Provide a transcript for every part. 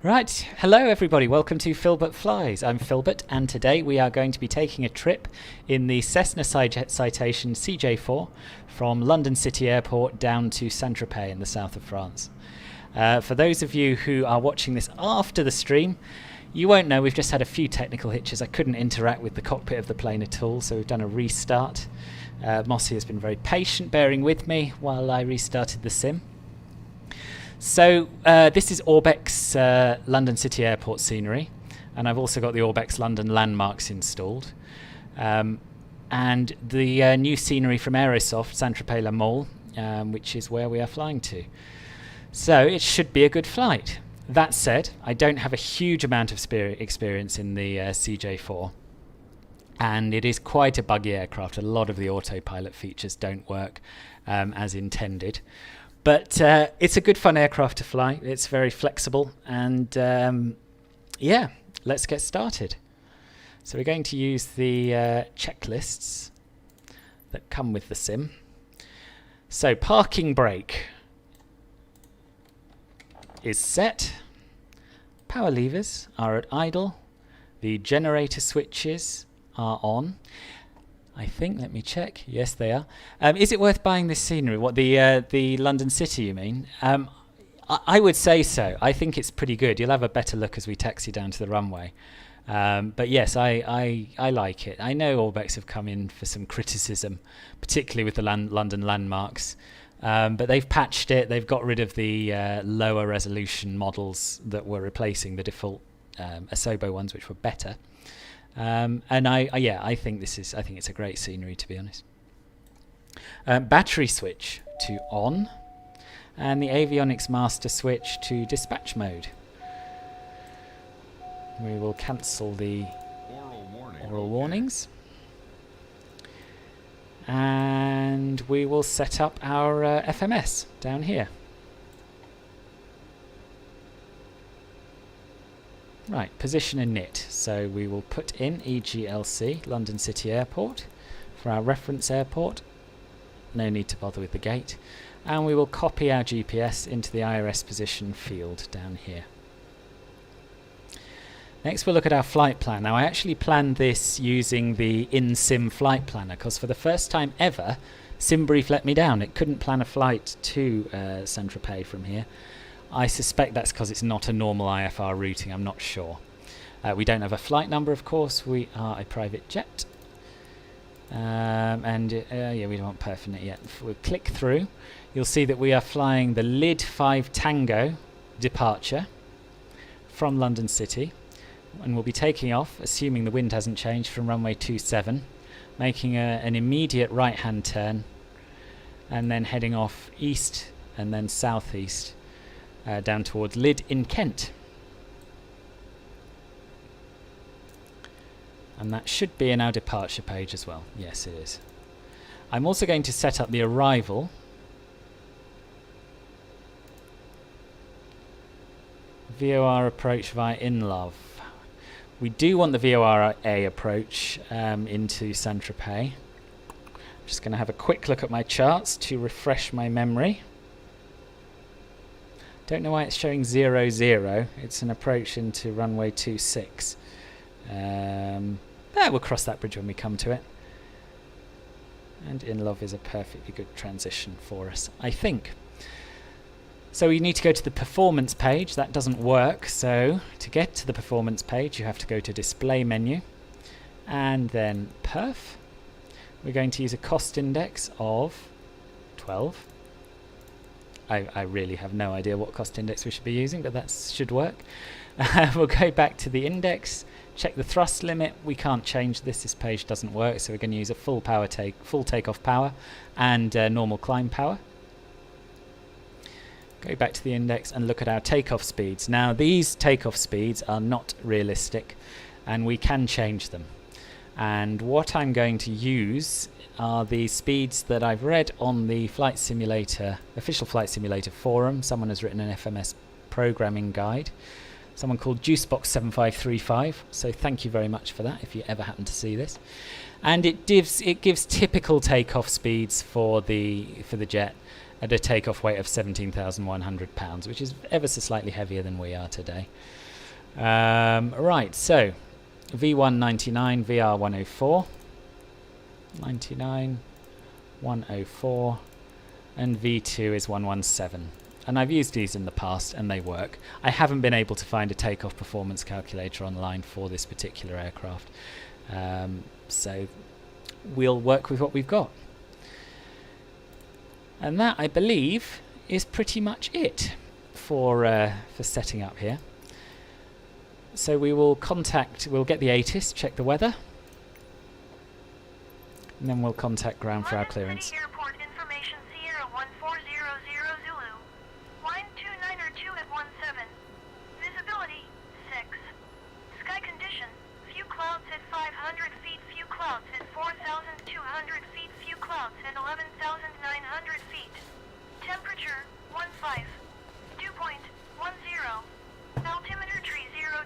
Right, hello everybody, welcome to Filbert Flies. I'm Filbert and today we are going to be taking a trip in the Cessna Citation CJ4 from London City Airport down to St Tropez in the south of France. For those of you who are watching this after the stream, you won't know we've just had a few technical hitches. I couldn't interact with the cockpit of the plane at all, so we've done a restart. Mossy has been very patient, bearing with me while I restarted the sim. So this is Orbex London City Airport scenery, and I've also got the Orbex London landmarks installed, and the new scenery from Aerosoft St Tropez La Mole, which is where we are flying to. So it should be a good flight. That said, I don't have a huge amount of experience in the CJ4, and it is quite a buggy aircraft. A lot of the autopilot features don't work as intended. But it's a good fun aircraft to fly. It's very flexible, and yeah, let's get started. So we're going to use the checklists that come with the sim. So parking brake is set. Power levers are at idle. The generator switches are on. I think, let me check. Yes, they are. Is it worth buying this scenery? What, the London City, you mean? I would say so. I think it's pretty good. You'll have a better look as we taxi down to the runway. But yes, I like it. I know Orbex have come in for some criticism, particularly with the London landmarks. But they've patched it. They've got rid of the lower resolution models that were replacing the default Asobo ones, which were better. And I think it's a great scenery, to be honest. Battery switch to on, and the avionics master switch to dispatch mode. We will cancel the oral warnings, and we will set up our FMS down here. Right, position init. So we will put in EGLC, London City Airport, for our reference airport. No need to bother with the gate. And we will copy our GPS into the IRS position field down here. Next we'll look at our flight plan. Now I actually planned this using the in-sim flight planner, because for the first time ever, SimBrief let me down. It couldn't plan a flight to St Tropez from here. I suspect that's because it's not a normal IFR routing. I'm not sure. We don't have a flight number, of course. We are a private jet. Yeah, we don't want perfinite yet. If we click through, you'll see that we are flying the LID 5 Tango departure from London City. And we'll be taking off, assuming the wind hasn't changed, from runway 27, making an immediate right-hand turn, and then heading off east and then southeast. Down towards Lyd in Kent. And that should be in our departure page as well. Yes, it is. I'm also going to set up the arrival. VOR approach via InLove. We do want the VORA approach into St Tropez. I'm just going to have a quick look at my charts to refresh my memory. Don't know why it's showing 00. It's an approach into runway 26. We'll cross that bridge when we come to it. And InLove is a perfectly good transition for us, I think. So we need to go to the performance page. That doesn't work. So to get to the performance page, you have to go to display menu and then perf. We're going to use a cost index of 12. I really have no idea what cost index we should be using, but that should work. We'll go back to the index, check the thrust limit. We can't change this. This page doesn't work, so we're going to use a full takeoff power and normal climb power. Go back to the index and look at our takeoff speeds. Now these takeoff speeds are not realistic, and we can change them. And what I'm going to use are the speeds that I've read on the flight simulator, official flight simulator forum. Someone has written an FMS programming guide. Someone called Juicebox7535. So thank you very much for that, if you ever happen to see this. And it gives typical takeoff speeds for the jet. at a takeoff weight of 17,100 pounds, which is ever so slightly heavier than we are today. Right, so V199, VR 104, 99, 104, and V2 is 117. And I've used these in the past and they work. I haven't been able to find a takeoff performance calculator online for this particular aircraft. So we'll work with what we've got. And that, I believe, is pretty much it for setting up here. So we'll get the ATIS, check the weather, and then we'll contact ground for our clearance. Airport information Sierra 1400 Zulu. Line 292 at 17. Visibility 6. Sky condition: few clouds at 500 feet, few clouds at 4,200 feet, few clouds at 11,900 feet. Temperature 15. Dew point 10. Altimeter tree 0.11.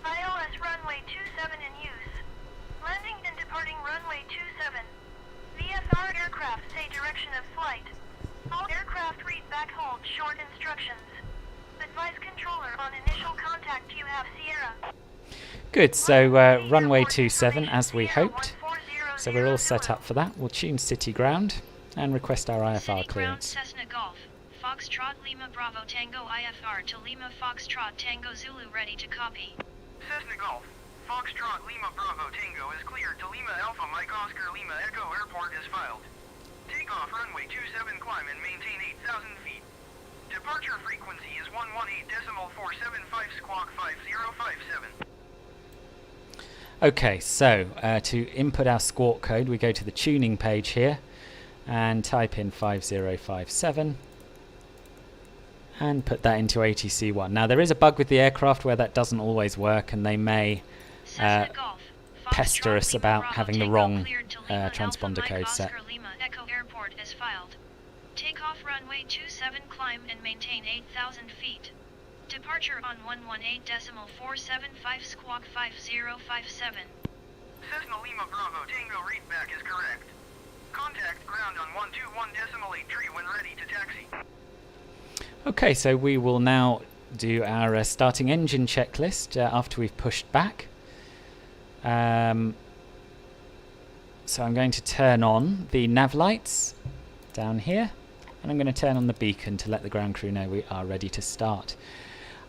ILS runway 27 in use. Landing and departing runway 27. VFR aircraft say direction of flight. All aircraft read back hold short instructions. Advise controller on initial contact you have Sierra. Good, so runway 27 as we hoped. So we're all set up for that. We'll tune City Ground and request our IFR clearance. Cessna Golf, Foxtrot Lima Bravo Tango IFR to Lima Foxtrot Tango Zulu ready to copy. Cessna Golf, Foxtrot Lima Bravo Tango is cleared to Lima Alpha Mike Oscar Lima Echo Airport is filed. Takeoff runway 27 climb and maintain 8,000 feet. Departure frequency is 118.475 squawk 5057. Okay, so to input our squawk code, we go to the tuning page here and type in 5057 and put that into ATC1. Now there is a bug with the aircraft where that doesn't always work, and they may pester us about having the wrong transponder code set. Airport is filed. Takeoff runway 27 climb and maintain 8,000 feet. Departure on 118.475 squawk 5057. Cessna Lima Bravo Tango readback is correct. Contact ground on 121.83 when ready to taxi. Okay, so we will now do our starting engine checklist after we've pushed back. So I'm going to turn on the nav lights down here, and I'm going to turn on the beacon to let the ground crew know we are ready to start.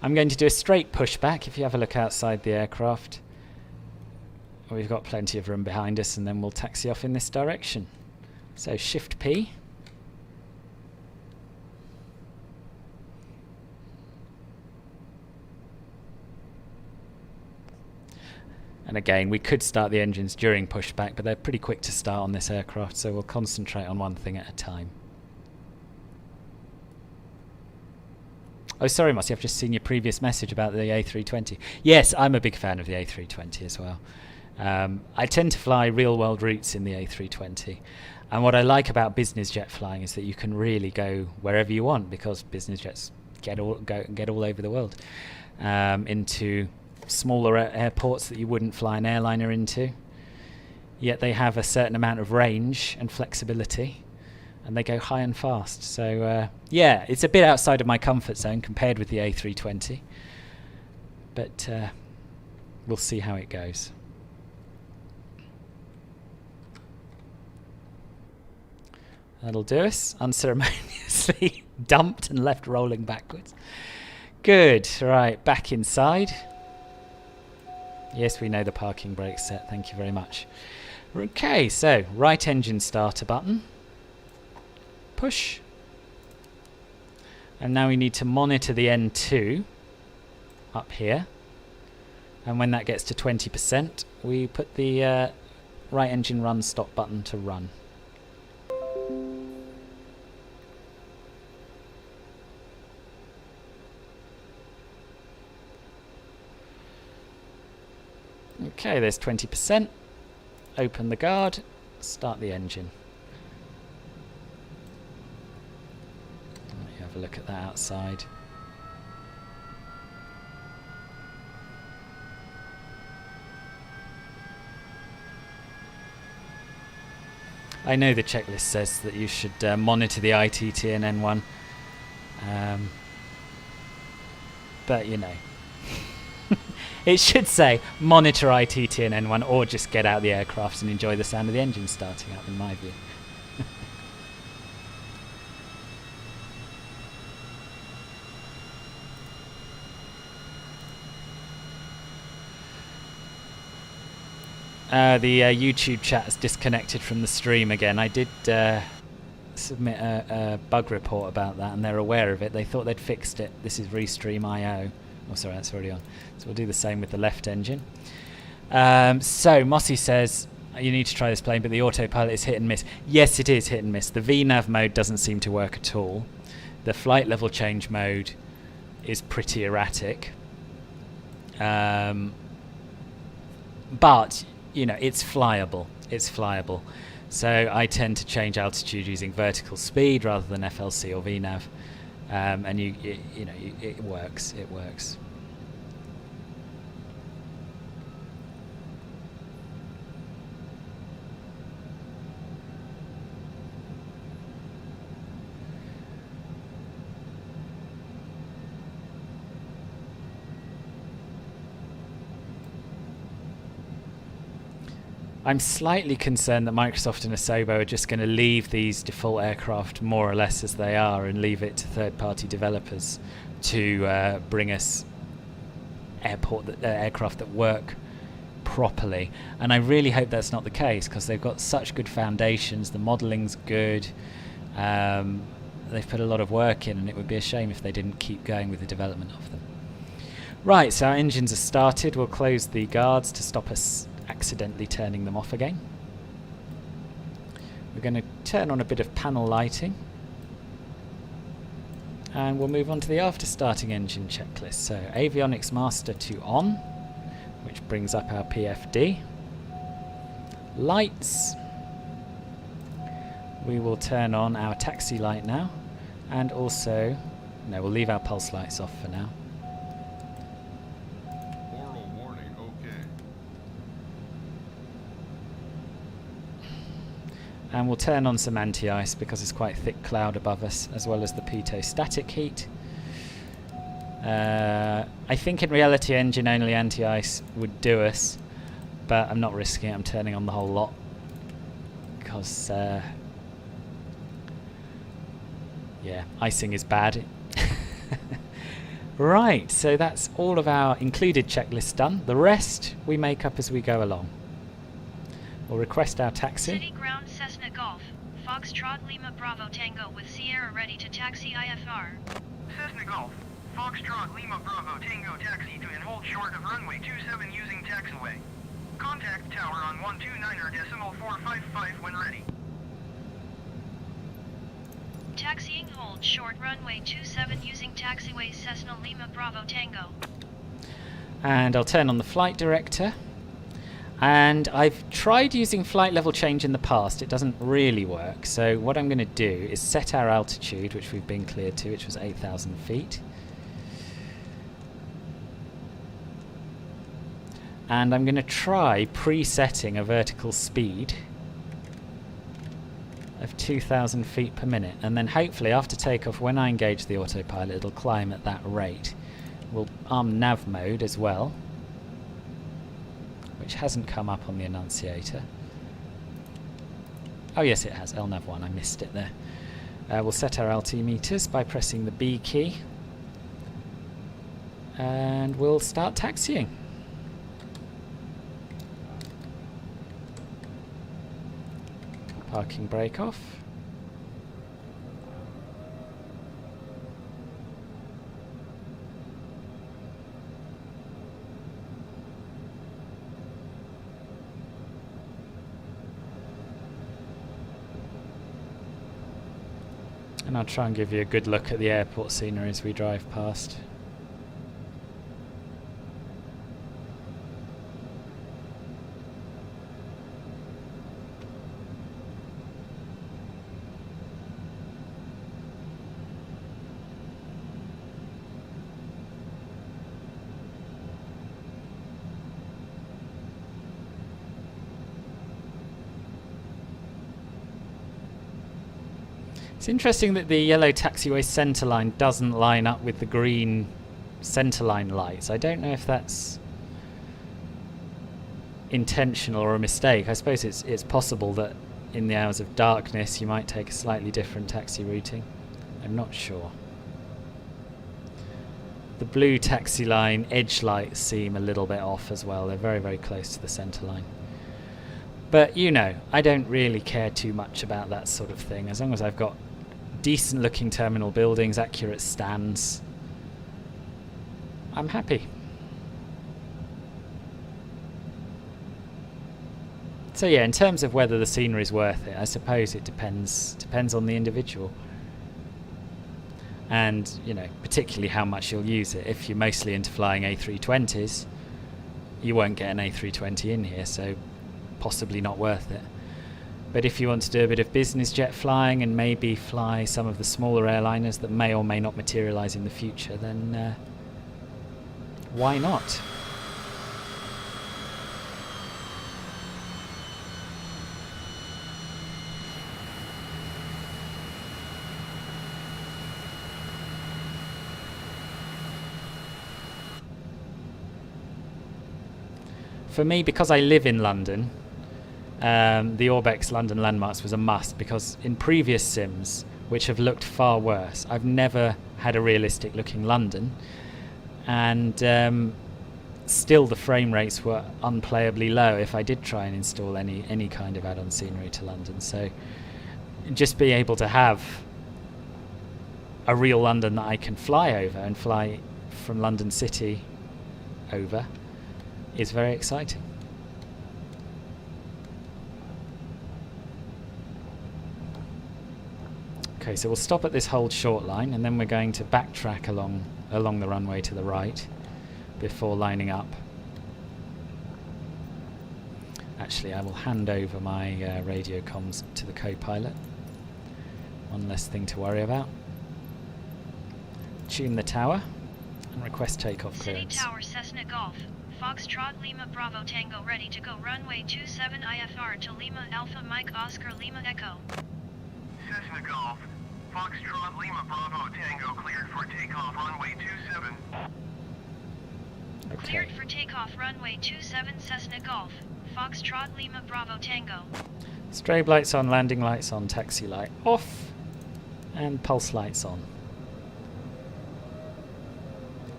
I'm going to do a straight pushback. If you have a look outside the aircraft, we've got plenty of room behind us, and then we'll taxi off in this direction. So Shift P. And again, we could start the engines during pushback, but they're pretty quick to start on this aircraft, so we'll concentrate on one thing at a time. Oh, sorry, Mossy, I've just seen your previous message about the A320. Yes, I'm a big fan of the A320 as well. I tend to fly real-world routes in the A320. And what I like about business jet flying is that you can really go wherever you want, because business jets get all over the world, into smaller airports that you wouldn't fly an airliner into. Yet they have a certain amount of range and flexibility, and they go high and fast. So yeah, it's a bit outside of my comfort zone compared with the A320, but we'll see how it goes. That'll do us. Unceremoniously dumped and left rolling backwards. Good. Right, back inside. Yes, we know the parking brake's set. Thank you very much. Okay, so right engine starter button. Push. And now we need to monitor the N2 up here. And when that gets to 20%, we put the right engine run stop button to run. Okay, there's 20%. Open the guard, start the engine. Let me have a look at that outside. I know the checklist says that you should monitor the ITT and N1, but you know, it should say monitor ITT and N1, or just get out the aircrafts and enjoy the sound of the engine starting up, in my view. The YouTube chat has disconnected from the stream again. I did submit a bug report about that, and they're aware of it. They thought they'd fixed it. This is Restream.io. Oh, sorry, that's already on. So we'll do the same with the left engine. So Mossy says, you need to try this plane, but the autopilot is hit and miss. Yes, it is hit and miss. The VNAV mode doesn't seem to work at all. The flight level change mode is pretty erratic. But you know, it's flyable. It's flyable. So I tend to change altitude using vertical speed rather than FLC or VNAV, and it works. It works. I'm slightly concerned that Microsoft and Asobo are just going to leave these default aircraft more or less as they are and leave it to third-party developers to bring us aircraft that work properly. And I really hope that's not the case, because they've got such good foundations, the modelling's good, they've put a lot of work in, and it would be a shame if they didn't keep going with the development of them. Right, so our engines are started. We'll close the guards to stop us accidentally turning them off again. We're going to turn on a bit of panel lighting, and we'll move on to the after starting engine checklist. So avionics master to on, which brings up our PFD. Lights, we will turn on our taxi light now, and also, no, we'll leave our pulse lights off for now. And we'll turn on some anti-ice because it's quite thick cloud above us, as well as the pitot static heat. I think in reality engine only anti-ice would do us, but I'm not risking it. I'm turning on the whole lot because yeah, icing is bad. Right, so that's all of our included checklists done. The rest we make up as we go along. We'll request our taxi. City ground Cessna Golf, Foxtrot Lima Bravo Tango with Sierra ready to taxi IFR. Cessna Golf, Foxtrot Lima Bravo Tango taxi to and hold short of runway 27 using taxiway. Contact tower on 129.455 when ready. Taxiing hold short runway 27 using taxiway Cessna Lima Bravo Tango. And I'll turn on the flight director. And I've tried using flight level change in the past. It doesn't really work. So what I'm going to do is set our altitude, which we've been cleared to, which was 8,000 feet. And I'm going to try presetting a vertical speed of 2,000 feet per minute. And then hopefully after takeoff, when I engage the autopilot, it'll climb at that rate. We'll arm nav mode as well, which hasn't come up on the annunciator. Oh yes, it has. LNAV 1, I missed it there. We'll set our altimeters by pressing the B key, and we'll start taxiing. Parking brake off. And I'll try and give you a good look at the airport scenery as we drive past. It's interesting that the yellow taxiway centre line doesn't line up with the green centre line lights. I don't know if that's intentional or a mistake. I suppose it's possible that in the hours of darkness you might take a slightly different taxi routing. I'm not sure. The blue taxi line edge lights seem a little bit off as well. They're very, very close to the centre line. But you know, I don't really care too much about that sort of thing. As long as I've got decent looking terminal buildings, accurate stands, I'm happy. So yeah, in terms of whether the scenery is worth it, I suppose it depends on the individual. And, you know, particularly how much you'll use it. If you're mostly into flying A320s, you won't get an A320 in here, so possibly not worth it. But if you want to do a bit of business jet flying and maybe fly some of the smaller airliners that may or may not materialise in the future, then why not? For me, because I live in London, the Orbex London Landmarks was a must, because in previous sims, which have looked far worse, I've never had a realistic looking London, and still the frame rates were unplayably low if I did try and install any kind of add-on scenery to London. So just be able to have a real London that I can fly over and fly from London City over is very exciting. Okay, so we'll stop at this hold short line, and then we're going to backtrack along the runway to the right before lining up. Actually, I will hand over my radio comms to the co-pilot. One less thing to worry about. Tune the tower and request takeoff clearance. City Tower, Cessna Golf, Foxtrot Lima Bravo Tango, ready to go runway 27 IFR to Lima Alpha Mike Oscar Lima Echo. Cessna Golf, Foxtrot Lima Bravo Tango cleared for takeoff runway 27. Okay. Cleared for takeoff runway 27 Cessna Golf, Foxtrot Lima Bravo Tango. Strobe lights on, landing lights on, taxi light off, and pulse lights on.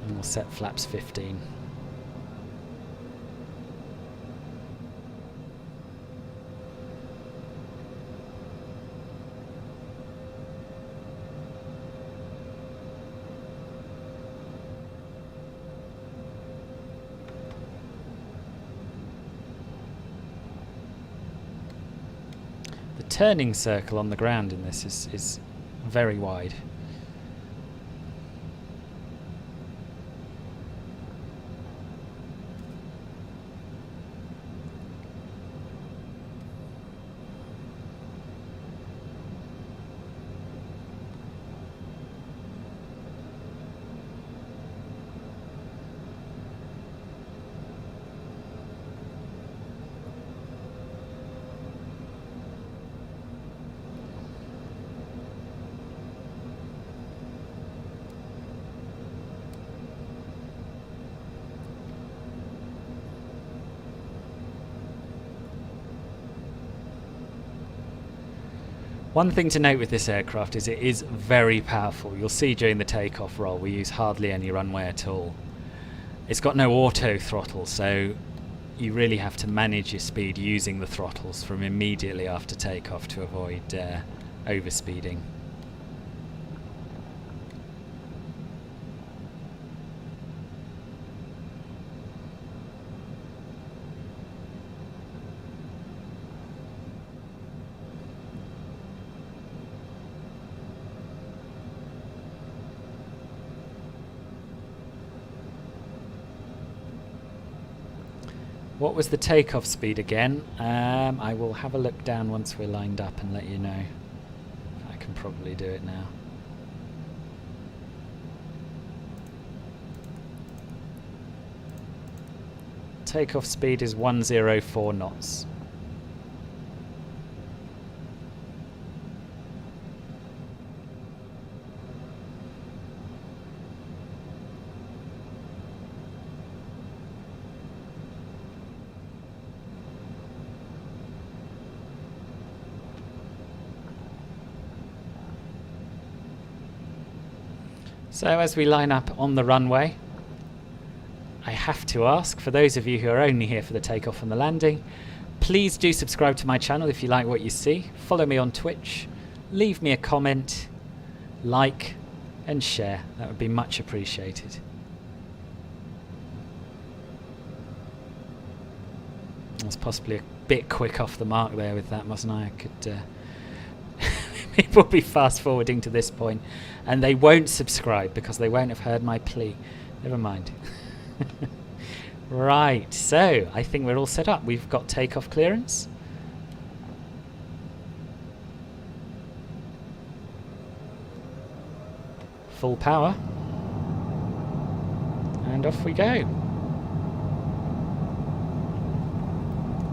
And we'll set flaps 15. Turning circle on the ground in this is very wide. One thing to note with this aircraft is it is very powerful. You'll see during the takeoff roll we use hardly any runway at all. It's got no auto throttle, so you really have to manage your speed using the throttles from immediately after takeoff to avoid overspeeding. What was the takeoff speed again? I will have a look down once we're lined up and let you know. I can probably do it now. Takeoff speed is 104 knots. So as we line up on the runway, I have to ask, for those of you who are only here for the takeoff and the landing, please do subscribe to my channel if you like what you see. Follow me on Twitch, leave me a comment, like and share. That would be much appreciated. I was possibly a bit quick off the mark there with that, wasn't I? I could... people will be fast forwarding to this point and they won't subscribe because they won't have heard my plea. Never mind. Right, so I think we're all set up. We've got takeoff clearance. Full power. And off we go.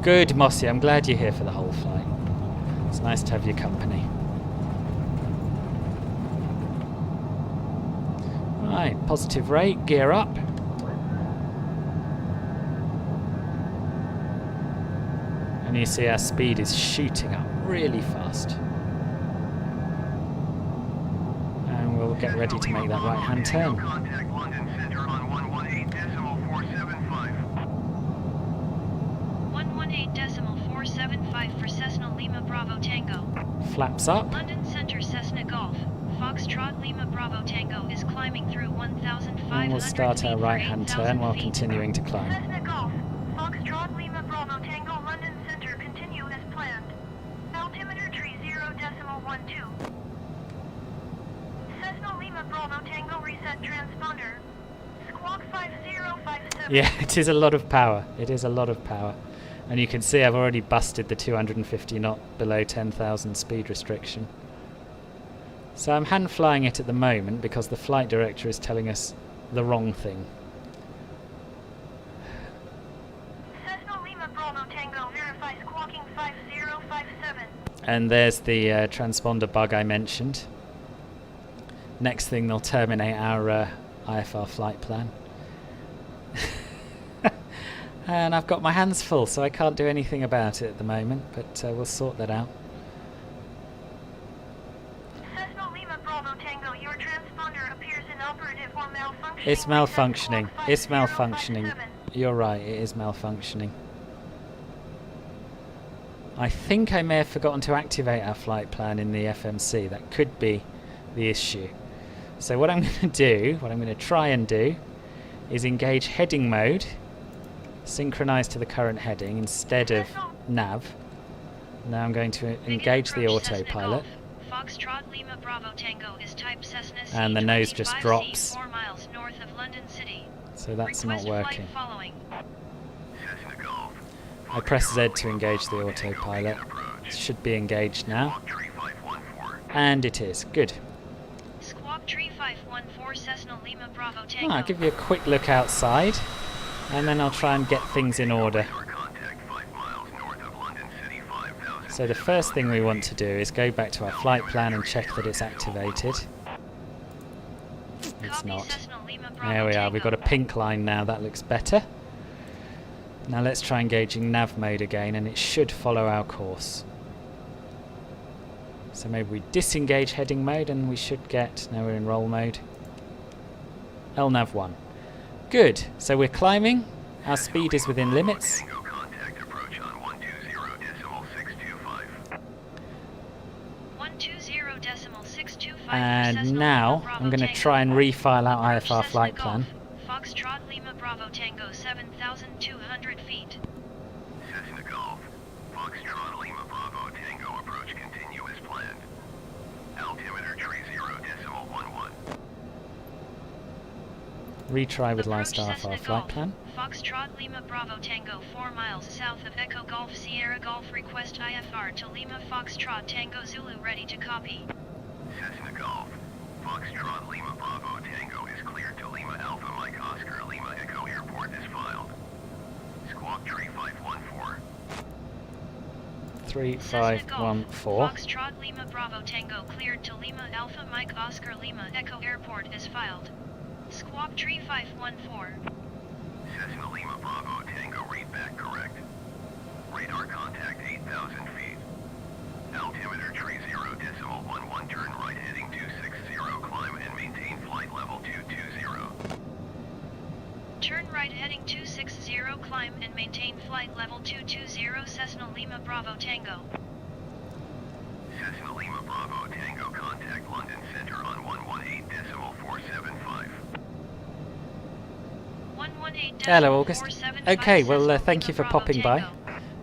Good, Mossy. I'm glad you're here for the whole flight. It's nice to have your company. Right, positive rate, gear up. And you see our speed is shooting up really fast. And we'll get ready to make that right-hand turn. Contact London Center on 118.475. 118.475 for Cessna Lima Bravo Tango. Flaps up. London Center Cessna Golf. Foxtrot Lima Bravo Tango is climbing through 1,500 And we'll start our right-hand turn while continuing to climb. Cessna Golf. Foxtrot Lima Bravo Tango London Center continue as planned. Altimeter tree 0.12. Cessna Lima Bravo Tango reset transponder. Squawk 5057. Yeah, it is a lot of power. It is a lot of power. And you can see I've already busted the 250 knot below 10,000 speed restriction. So I'm hand flying it at the moment because the flight director is telling us the wrong thing. Cessna Lima Bravo Tango verify squawking 5057. And there's the transponder bug I mentioned. Next thing they'll terminate our IFR flight plan. And I've got my hands full, so I can't do anything about it at the moment, but we'll sort that out. Cessna Lima Bravo Tango, your transponder appears inoperative or malfunctioning. It's malfunctioning. Squawk It's malfunctioning. 5057. You're right, it is malfunctioning. I think I may have forgotten to activate our flight plan in the FMC. That could be the issue. So what I'm going to do, what I'm going to try and do, is engage heading mode, synchronize to the current heading instead of nav. Now I'm going to engage the autopilot. Foxtrot Lima Bravo Tango is type Cessna And the nose just C25C, drops. 4 miles north of London City. So that's Request not flight working. following. Cessna Golf. I press Z to engage the autopilot. It should be engaged now. Squawk tree 514. And it is. Good. Squawk Tree 514 Cessna Lima Bravo Tango. I'll give you a quick look outside, and then I'll try and get things in order. Contact 5 miles north of London City 5000. So the first thing we want to do is go back to our flight plan and check that it's activated. It's Copy, not. Cessna Lima Bravo There we are, Tango. we've got a pink line now, that looks better. Now let's try engaging nav mode again, and it should follow our course. So maybe we disengage heading mode and we should get, now we're in roll mode, LNAV 1. Good, so we're climbing, our speed is within limits. Tango contact approach on 120.625. 120.625 for And Cessna now Lima Bravo I'm going to Tango. try and refile our Approach IFR Cessna flight Golf. plan. Foxtrot Lima Bravo Tango 7,200 feet. Cessna Golf. Foxtrot Lima Bravo Tango approach continue as planned. Altimeter tree 0.11. Retry with Approach Lifestyle Cessna IFR flight Golf. plan. Foxtrot Lima Bravo Tango 4 miles south of Echo Golf Sierra Golf. Request IFR to Lima Foxtrot Tango Zulu ready to copy. Cessna Golf. Foxtrot Lima Bravo Tango is cleared to Lima Alpha Mike Oscar Lima Echo Airport is filed. Squawk tree 514. 3514. Foxtrot Lima Bravo Tango cleared to Lima Alpha Mike Oscar Lima Echo Airport is filed. Squawk Tree 514. Cessna Lima Bravo Tango read back correct. Radar contact 8,000 feet. Altimeter tree 0.11 turn right heading 260 climb and maintain flight level Turn right heading 260, climb and maintain flight level 220 Cessna Lima Bravo Tango. Cessna Lima Bravo Tango, contact London Center on 118.475. 118.475. Hello, August. Okay, well, thank you for popping by.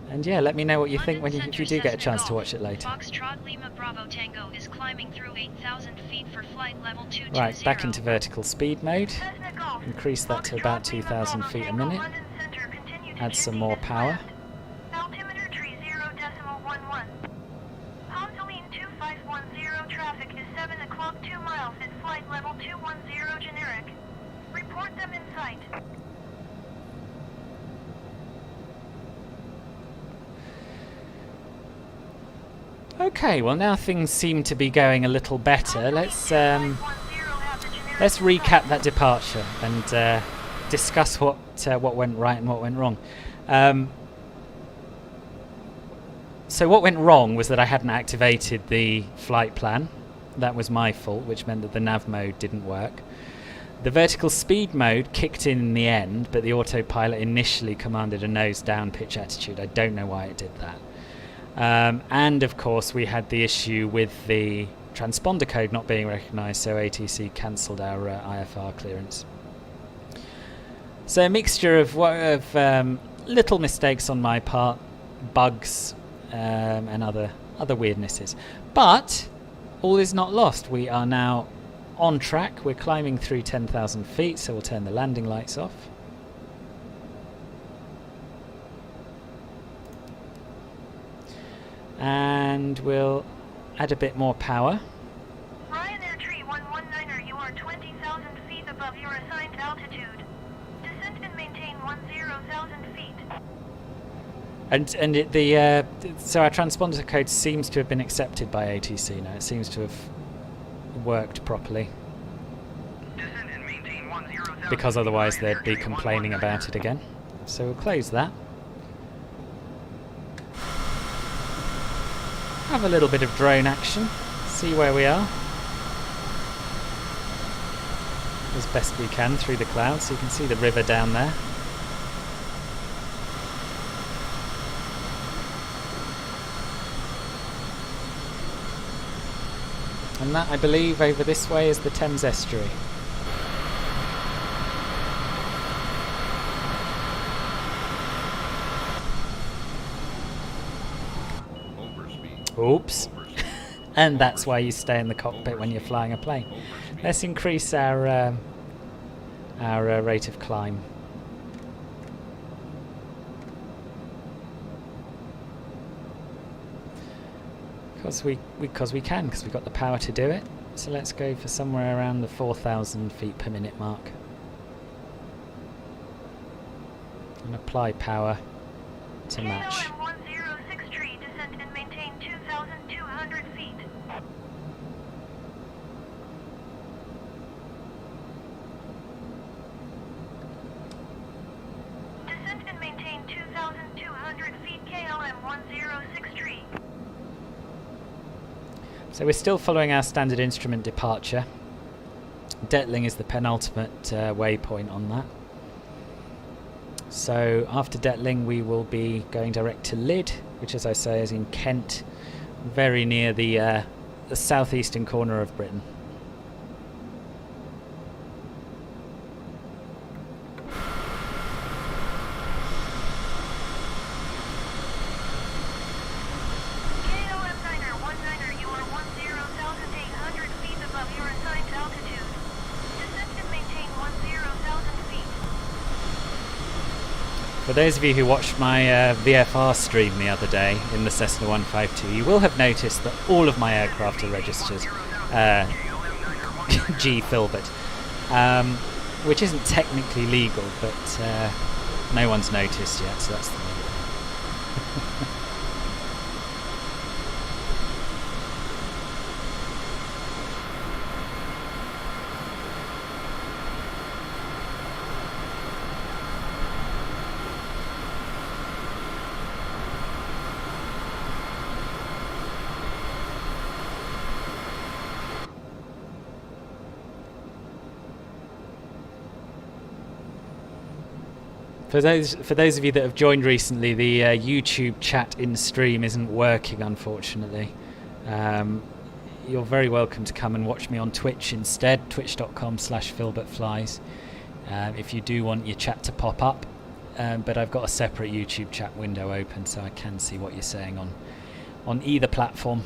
And yeah, let me know what you think if you do get a chance to watch it later. Foxtrot Lima Bravo Tango is climbing through 8,000 feet for flight level 220. Right, back into vertical speed mode. Increase that to about 2,000 feet a minute. Add some more power. Altimeter tree 0.11. Pontoline 2510 traffic is 7 o'clock 2 miles at flight level 210 generic. Report them in sight. Okay, well now things seem to be going a little better. Let's recap that departure and discuss what went right and what went wrong. So what went wrong was that I hadn't activated the flight plan. That was my fault, which meant that the nav mode didn't work. The vertical speed mode kicked in the end, but the autopilot initially commanded a nose down pitch attitude. I don't know why it did that. And of course we had the issue with the transponder code not being recognised, so ATC cancelled our IFR clearance. So a mixture of little mistakes on my part, bugs, and other weirdnesses. But all is not lost. We are now on track. We're climbing through 10,000 feet, so we'll turn the landing lights off. And we'll add a bit more power. Ryanair Tree 119er, you are 20,000 feet above your assigned altitude. Descend and maintain 10,000 feet. So our transponder code seems to have been accepted by ATC now. It seems to have worked properly. Descend and maintain 10,000. Because otherwise they'd be complaining about it again. So we'll close that. Have a little bit of drone action, see where we are as best we can through the clouds, so you can see the river down there. And that, I believe, over this way is the Thames estuary. Oops. And that's why you stay in the cockpit when you're flying a plane. Let's increase our rate of climb. Because we can, because we've got the power to do it. So let's go for somewhere around the 4,000 feet per minute mark. And apply power to match. So we're still following our standard instrument departure. Detling is the penultimate waypoint on that. So after Detling we will be going direct to Lydd, which, as I say, is in Kent, very near the southeastern corner of Britain. For those of you who watched my VFR stream the other day in the Cessna 152, you will have noticed that all of my aircraft are registered G Filbert, which isn't technically legal, but no one's noticed yet, so that's the main thing. For those of you that have joined recently, the YouTube chat in stream isn't working, unfortunately. You're very welcome to come and watch me on Twitch instead, twitch.com/philbertflies, if you do want your chat to pop up. But I've got a separate YouTube chat window open, so I can see what you're saying on either platform.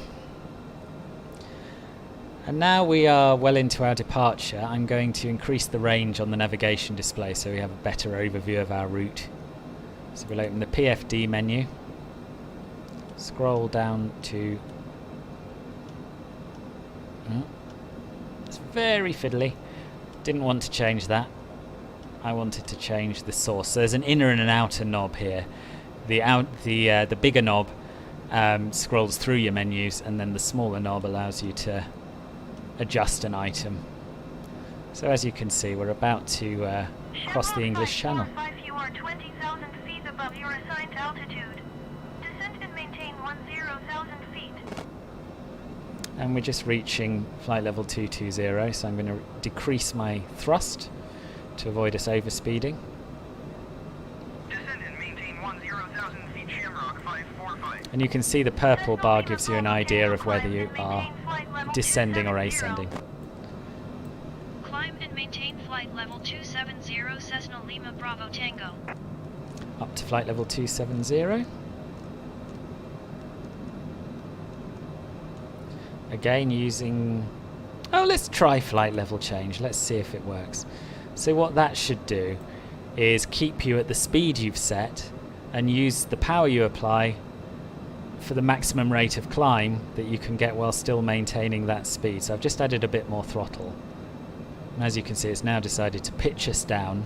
And now we are well into our departure. I'm going to increase the range on the navigation display so we have a better overview of our route. So we'll open the PFD menu, scroll down to... it's very fiddly. Didn't want to change that. I wanted to change the source. So there's an inner and an outer knob here. The bigger knob scrolls through your menus, and then the smaller knob allows you to adjust an item. So as you can see, we're about to cross the English Channel. You are 20,000 feet above your assigned altitude. Descend and maintain 10,000 feet. And we're just reaching flight level 220, so I'm going to decrease my thrust to avoid us overspeeding. Descend and maintain 10,000 feet, Shamrock 545. And you can see the purple bar gives you an idea of whether you are descending or ascending. Climb and maintain flight level 270 Cessna Lima Bravo Tango. Up to flight level 270. Again using... oh, let's try flight level change. Let's see if it works. So what that should do is keep you at the speed you've set and use the power you apply for the maximum rate of climb that you can get while still maintaining that speed. So I've just added a bit more throttle. And as you can see, it's now decided to pitch us down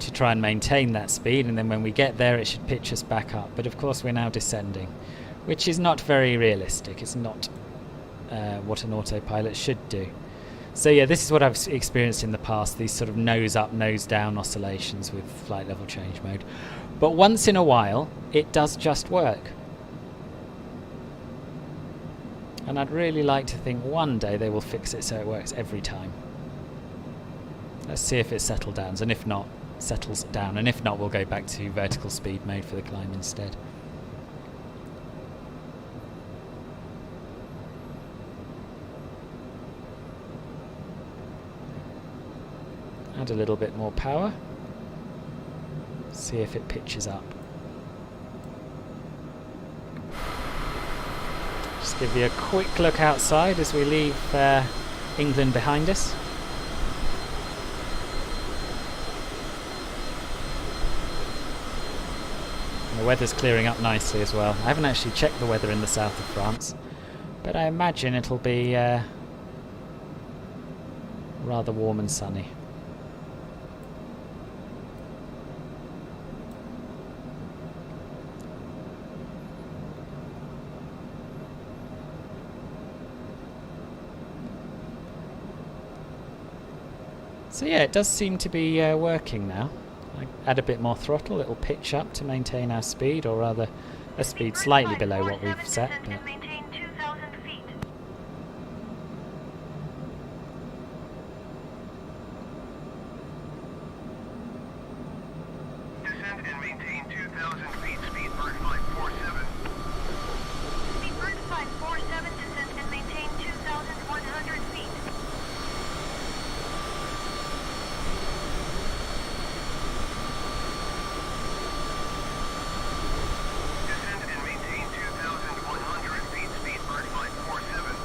to try and maintain that speed, and then when we get there it should pitch us back up. But of course we're now descending, which is not very realistic. It's not what an autopilot should do. So yeah, this is what I've experienced in the past, these sort of nose up, nose down oscillations with flight level change mode. But once in a while, it does just work. And I'd really like to think one day they will fix it so it works every time. Let's see if it settles down, and if not, and if not, we'll go back to vertical speed mode for the climb instead. Add a little bit more power. See if it pitches up. Just give you a quick look outside as we leave England behind us. And the weather's clearing up nicely as well. I haven't actually checked the weather in the south of France, but I imagine it'll be rather warm and sunny. So yeah, it does seem to be working now. I add a bit more throttle, it'll pitch up to maintain our speed, or rather a speed slightly below what we've set. But Maintain 2,000 feet. Descend and maintain 2,000 feet, Speedbird 547. Speedbird 547, descend and maintain 2,100 feet. Descend and maintain 2,100 feet, Speedbird 547.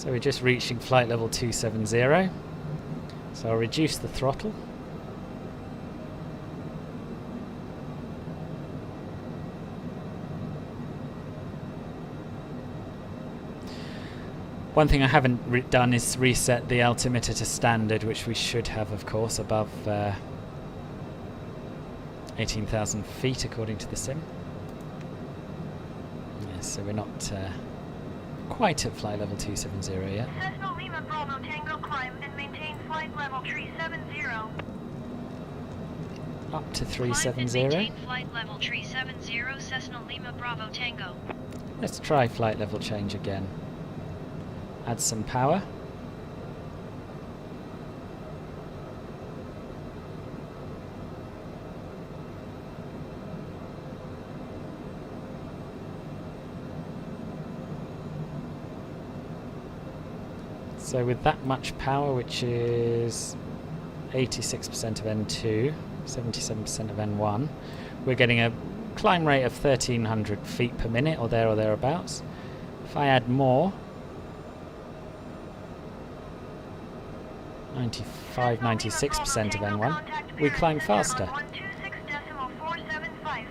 so we're just reaching flight level 270. So I'll reduce the throttle. One thing I haven't done is reset the altimeter to standard, which we should have, of course, above 18,000 feet according to the sim. Yes, so we're not quite at flight level 270 yet. Cessna Lima Bravo Tango, climb and maintain flight level 370. Up to Climb and 370. maintain flight level 370 Cessna Lima Bravo Tango. Let's try flight level change again. Add some power. So with that much power, which is 86% of N2, 77% of N1, we're getting a climb rate of 1300 feet per minute, or there or thereabouts. If I add more, 95, 96% of N1, we climb faster.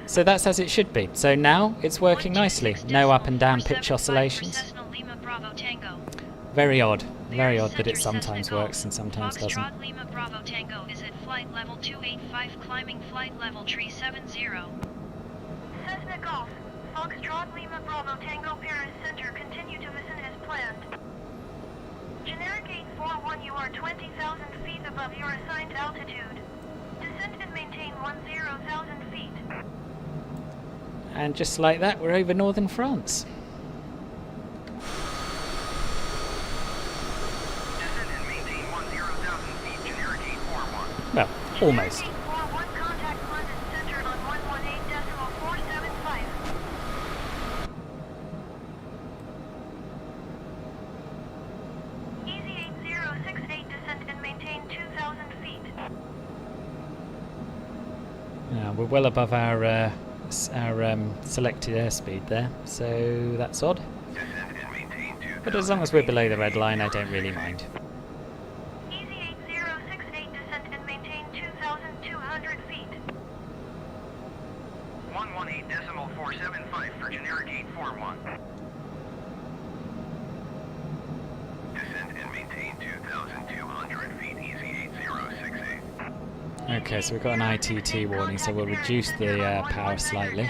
So that's as it should be. So now it's working nicely. No up and down pitch oscillations. Very odd that it sometimes works and sometimes doesn't. Foxtrot Lima Bravo Tango is at flight level 285, climbing flight level 370. Cessna Golf, Foxtrot Lima Bravo Tango Paris Center, continue to listen as planned. Generic 841, you are 20,000 feet above your assigned altitude. Descend and maintain 10,000 feet. And just like that, we're over northern France. Descend and maintain 10,000 feet, generic 841. Well, almost. Generic 841, contact London Center on 118.475. Easy 8068, descend and maintain 2,000 feet. Now we're well above our selected airspeed there, so that's odd. Descend and maintain 2,000 But as long as we're below the red line, I don't really mind. Easy 8068, descend and maintain 2,200 feet. 118.475 for generic 841. Descend and maintain 2,200 feet, easy 8068. Okay, so we've got an ITT warning, so we'll reduce the power slightly.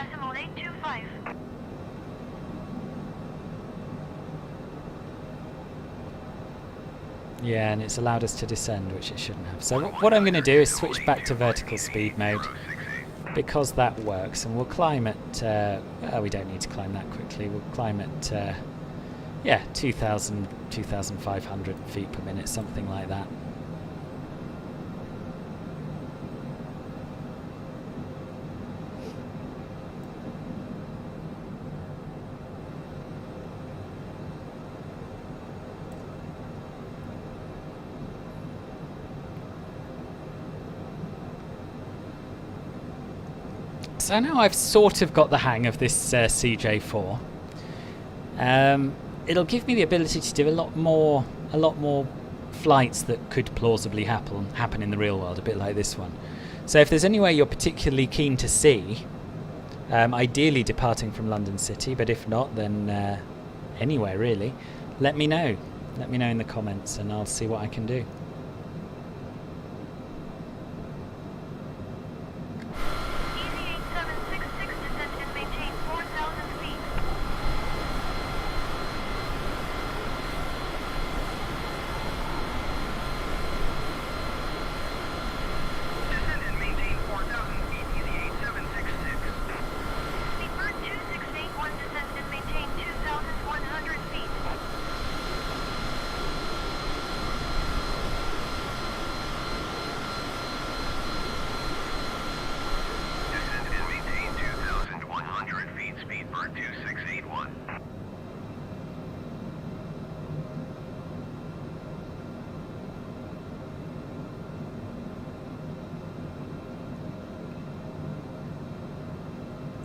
Yeah, and it's allowed us to descend, which it shouldn't have. So what I'm going to do is switch back to vertical speed mode, because that works, and we'll climb at, well, we don't need to climb that quickly, we'll climb at, yeah, 2,000, 2,500 feet per minute, something like that. So now I've sort of got the hang of this CJ4. It'll give me the ability to do a lot more flights that could plausibly happen in the real world, a bit like this one. So if there's anywhere you're particularly keen to see, ideally departing from London City, but if not, then anywhere really, let me know. Let me know in the comments, and I'll see what I can do.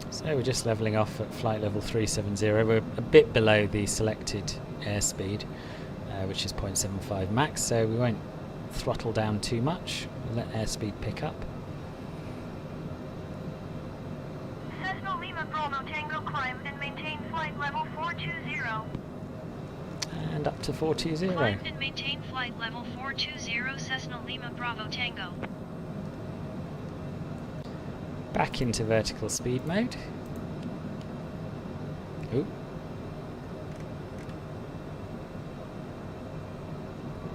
So we're just levelling off at flight level 370. We're a bit below the selected airspeed, which is 0.75 max, so we won't throttle down too much. We'll let airspeed pick up. Cessna Lima Bravo Tango, climb and maintain flight level 420. And up to 420. Climb and maintain flight level 420 Cessna Lima Bravo Tango. Back into vertical speed mode. Ooh.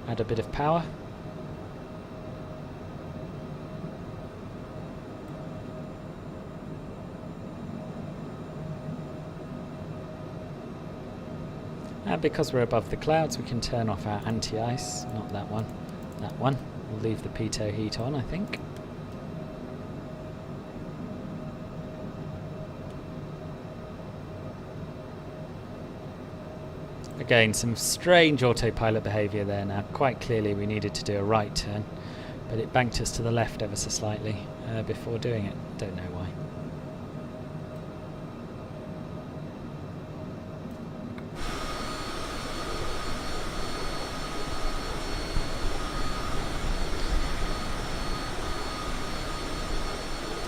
Add a bit of power. Because we're above the clouds, we can turn off our anti-ice. Not that one. That one. We'll leave the pitot heat on, I think. Again, some strange autopilot behaviour there now. Quite clearly we needed to do a right turn, but it banked us to the left ever so slightly before doing it. Don't know why.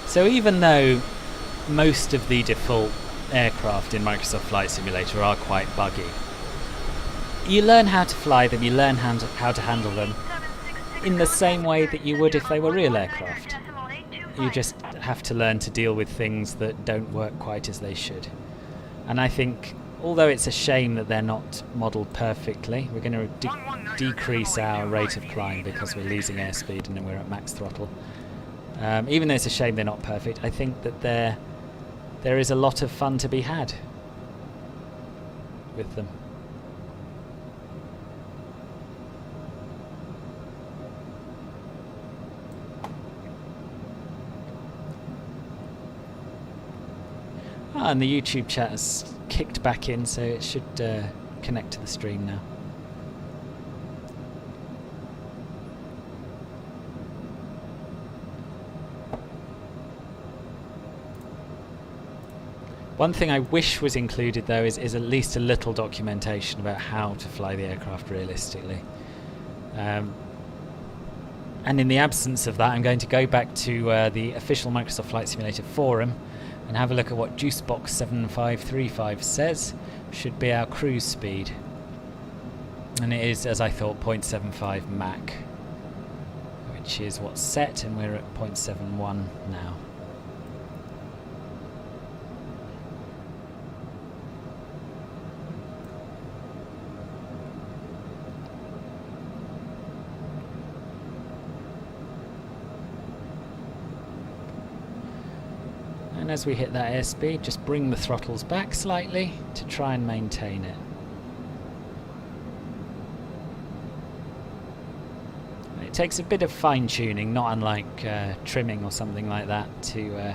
So even though most of the default aircraft in Microsoft Flight Simulator are quite buggy, you learn how to fly them, you learn how to handle them in the same way that you would if they were real aircraft. You just have to learn to deal with things that don't work quite as they should. And I think, although it's a shame that they're not modelled perfectly, we're going to decrease our rate of climb because we're losing airspeed and then we're at max throttle. Even though it's a shame they're not perfect, I think that there is a lot of fun to be had with them. And the YouTube chat has kicked back in, so it should connect to the stream now. One thing I wish was included though is at least a little documentation about how to fly the aircraft realistically. And in the absence of that, I'm going to go back to the official Microsoft Flight Simulator forum and have a look at what Juicebox 7535 says should be our cruise speed. And it is, as I thought, 0.75 Mach, which is what's set, and we're at 0.71 now. And as we hit that airspeed, just bring the throttles back slightly to try and maintain it. It takes a bit of fine-tuning, not unlike trimming or something like that, to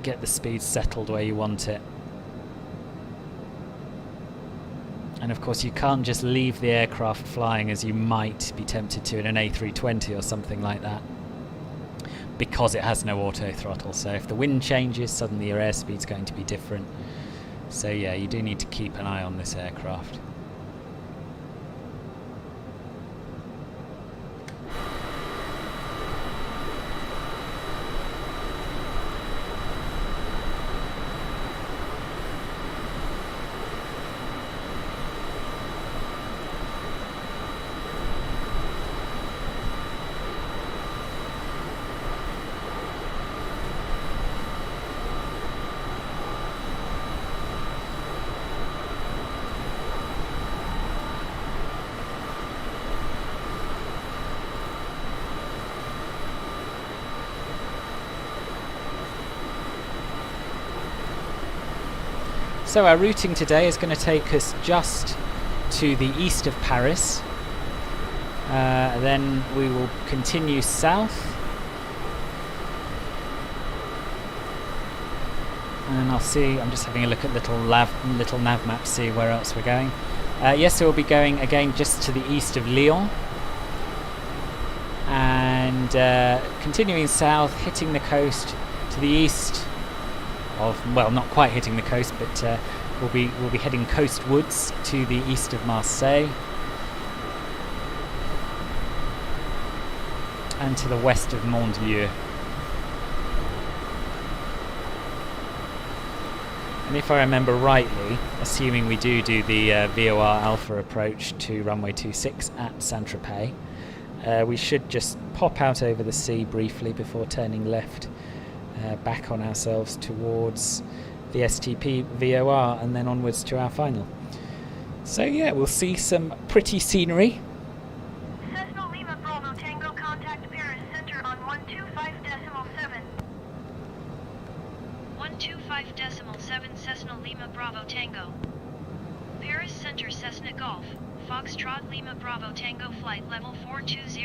get the speed settled where you want it. And of course you can't just leave the aircraft flying as you might be tempted to in an A320 or something like that, because it has no auto throttle. So if the wind changes, suddenly your airspeed's going to be different. So yeah, you do need to keep an eye on this aircraft. So our routing today is going to take us just to the east of Paris. Then we will continue south. And I'll see, I'm just having a look at little nav map to see where else we're going. Yes, so we'll be going again just to the east of Lyon. And continuing south, hitting the coast to the east of, well, not quite hitting the coast, but we'll be heading coastwards to the east of Marseille and to the west of Montlieu. And if I remember rightly, assuming we do the VOR Alpha approach to runway 26 at St Tropez, we should just pop out over the sea briefly before turning left back on ourselves towards the STP VOR and then onwards to our final. So yeah, we'll see some pretty scenery. Cessna Lima Bravo Tango, contact Paris Center on 125.7. 125.7 Cessna Lima Bravo Tango. Paris Center Cessna Golf, Foxtrot Lima Bravo Tango flight level 420.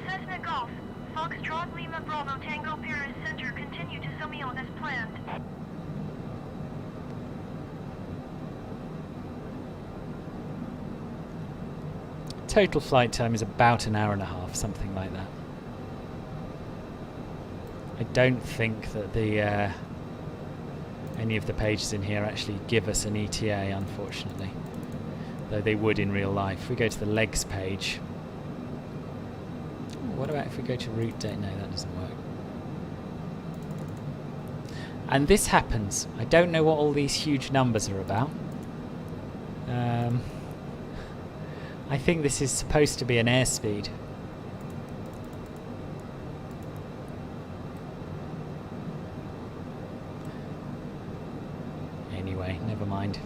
Cessna Golf, Foxtrot Lima Bravo Tango Paris Center, continue to Soumillon as planned. Total flight time is about an hour and a half, something like that. I don't think that the any of the pages in here actually give us an ETA, unfortunately, though they would in real life. If we go to the legs page, what about if we go to route date? No, that doesn't work. And this happens. I don't know what all these huge numbers are about. I think this is supposed to be an airspeed. Anyway, never mind.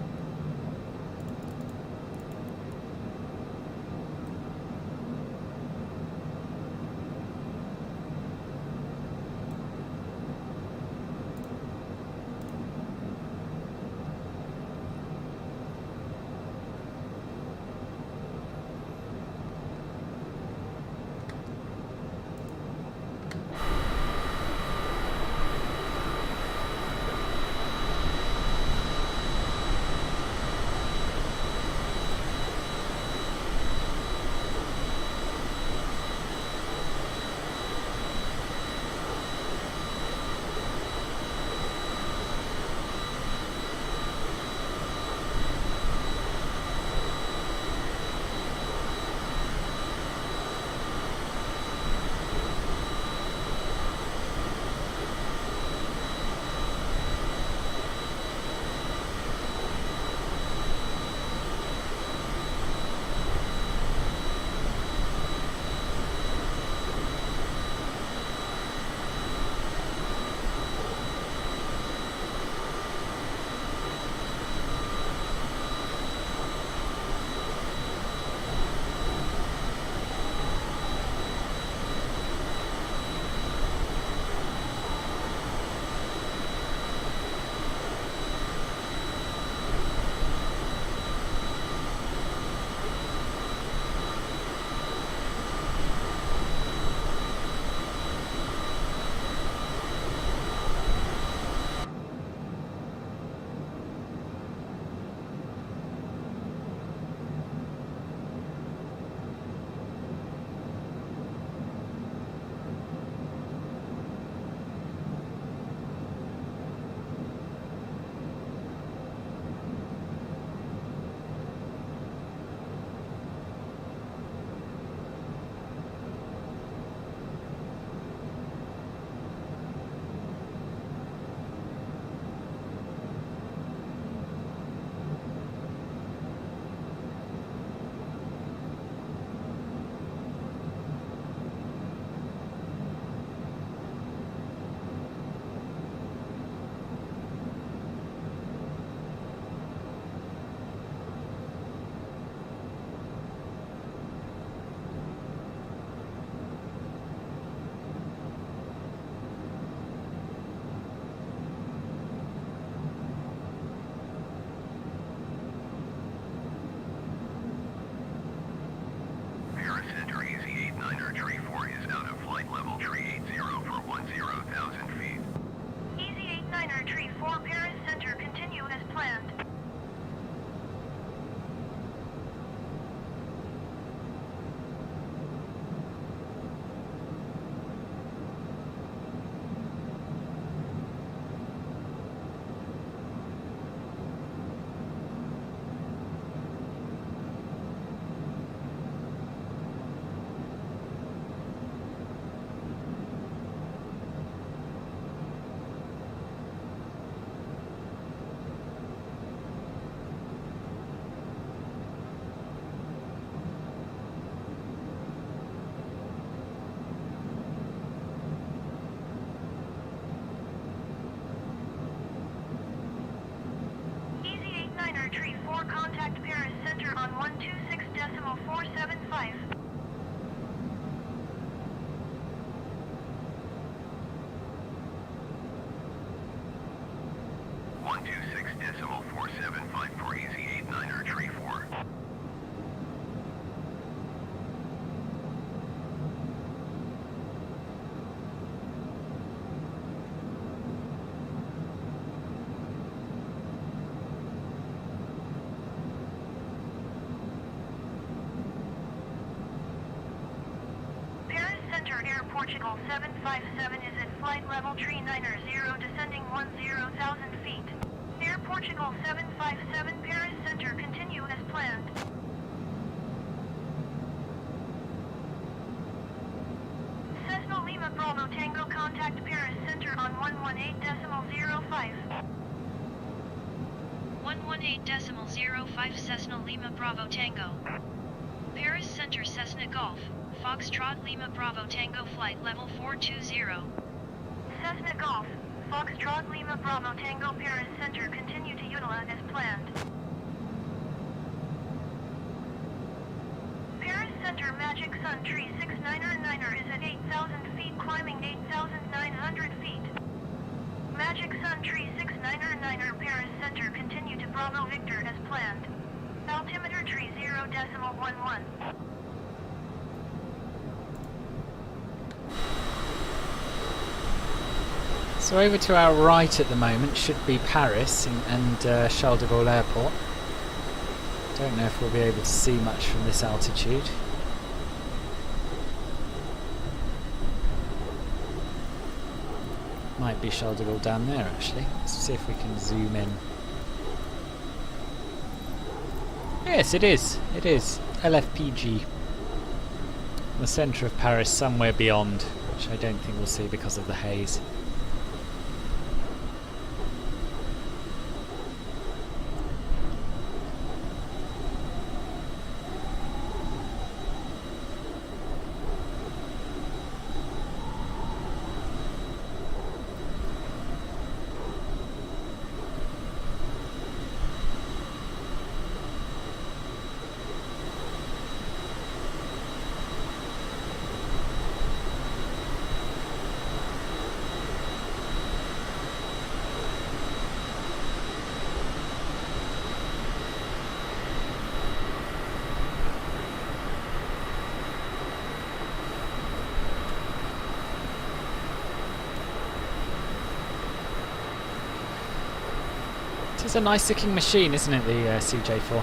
Portugal 757 is at flight level 390, descending 10,000 feet. Air Portugal 757 Paris Center, continue as planned. Cessna Lima Bravo Tango, contact Paris Center on 118.05. 118.05 Cessna Lima Bravo Tango. Paris Center Cessna Golf, Foxtrot Lima Bravo Tango flight level 420. Cessna Golf, Foxtrot Lima Bravo Tango Paris Center, continue to utilize as planned. Paris Center Magic Sun Tree 699 is at 8,000 feet, climbing 8,900 feet. Magic Sun Tree 699 Paris Center, continue to Bravo Victor as planned. Altimeter tree 0.11. So over to our right at the moment should be Paris and Charles de Gaulle Airport. Don't know if we'll be able to see much from this altitude. Might be Charles de Gaulle down there actually. Let's see if we can zoom in. Yes, it is. It is. LFTZ. The centre of Paris somewhere beyond, which I don't think we'll see because of the haze. It's a nice looking machine, isn't it, the CJ4?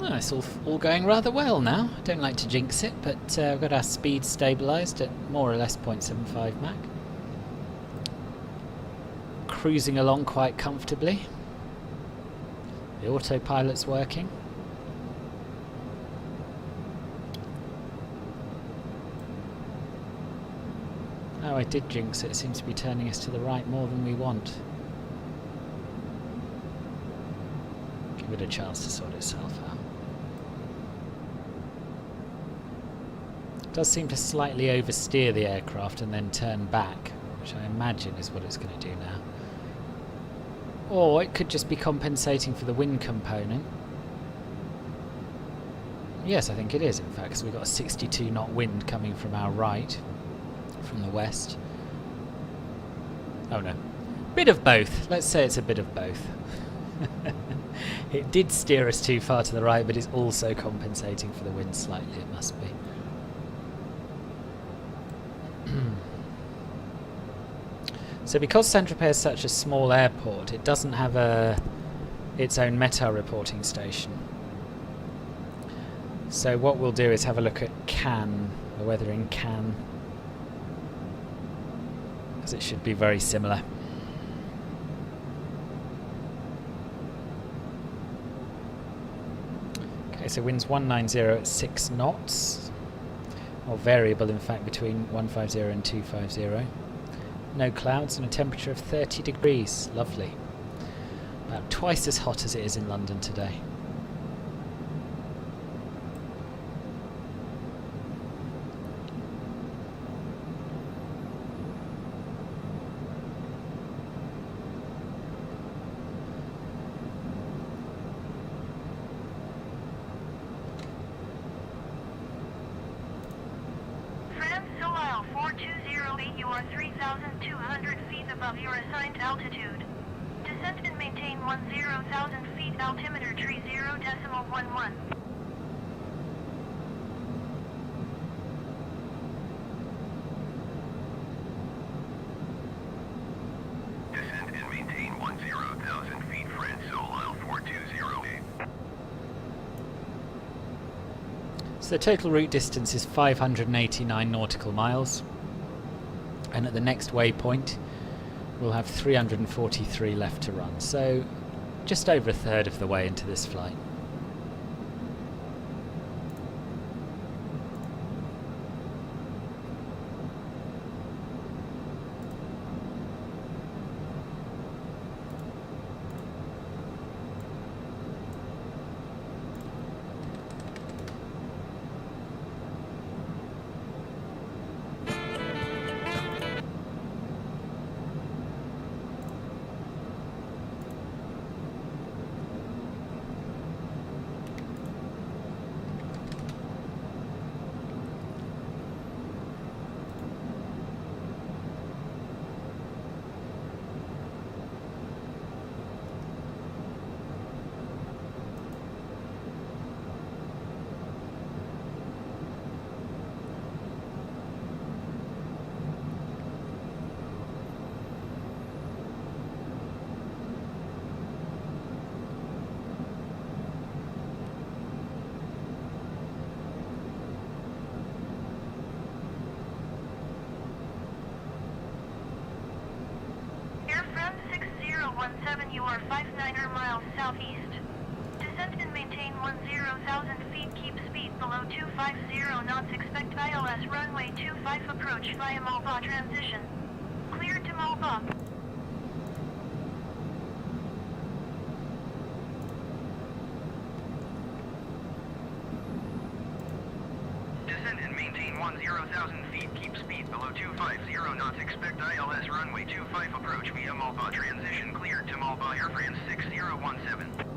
Well, it's all going rather well now. I don't like to jinx it, but we've got our speed stabilised at more or less 0.75 Mach. Cruising along quite comfortably. The autopilot's working. Oh, I did jinx it. It seems to be turning us to the right more than we want. Give it a chance to sort itself out. It does seem to slightly oversteer the aircraft and then turn back, which I imagine is what it's going to do now. Or it could just be compensating for the wind component. Yes, I think it is, in fact, because we've got a 62 knot wind coming from our right, from the west. Oh no. Bit of both. Let's say it's a bit of both. It did steer us too far to the right, but it's also compensating for the wind slightly, it must be. So because St Tropez is such a small airport, it doesn't have its own METAR reporting station. So what we'll do is have a look at Cannes, the weather in Cannes, as it should be very similar. Okay, so winds 190 at 6 knots, or variable in fact between 150 and 250. No clouds and a temperature of 30 degrees. Lovely. About twice as hot as it is in London today. France Soleil 4208, you are 3,200 feet above your assigned altitude. Descent and maintain 10,000 feet, altimeter tree 0.11. Descend and maintain 10,000 feet, France Soleil 4208. So the total route distance is 589 nautical miles, and at the next waypoint we'll have 343 left to run, so just over a third of the way into this flight. Air France 6017, you are 59 miles southeast. Descent and maintain 10,000 feet, keep speed below 250 knots, expect ILS runway 25 approach via Malba transition. Clear to Malba. Descend and maintain 10,000 feet, keep speed below 250 knots, expect ILS runway 25 approach via Malba transition, cleared to Malba, Air France 6017.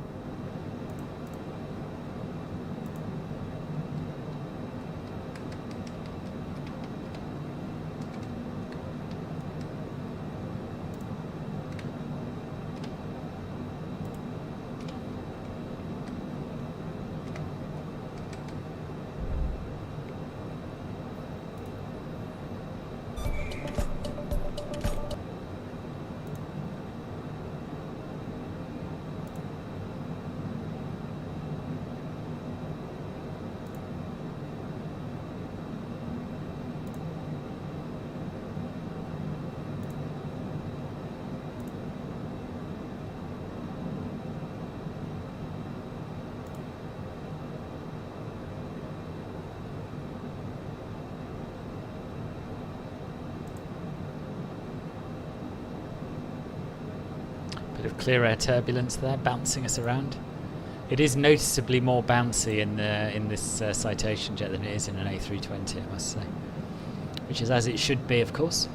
Bit of clear air turbulence there, bouncing us around. It is noticeably more bouncy in this Citation jet than it is in an A320, I must say. Which is as it should be, of course.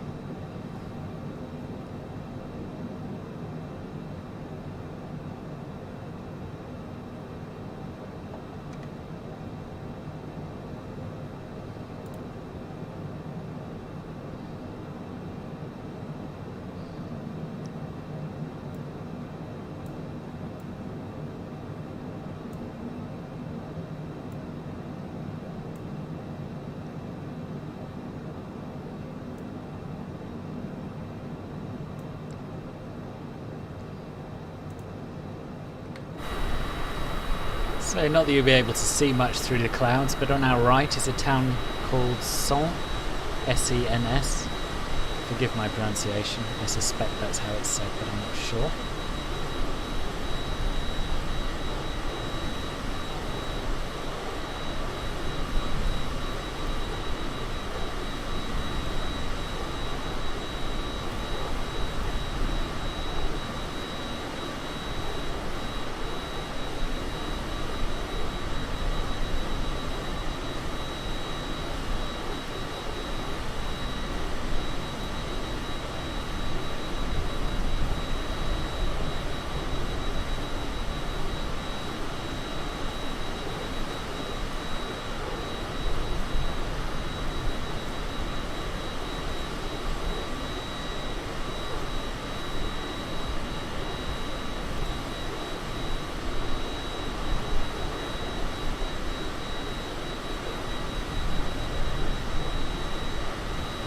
So not that you'll be able to see much through the clouds, but on our right is a town called Sens, S-E-N-S. Forgive my pronunciation, I suspect that's how it's said, but I'm not sure.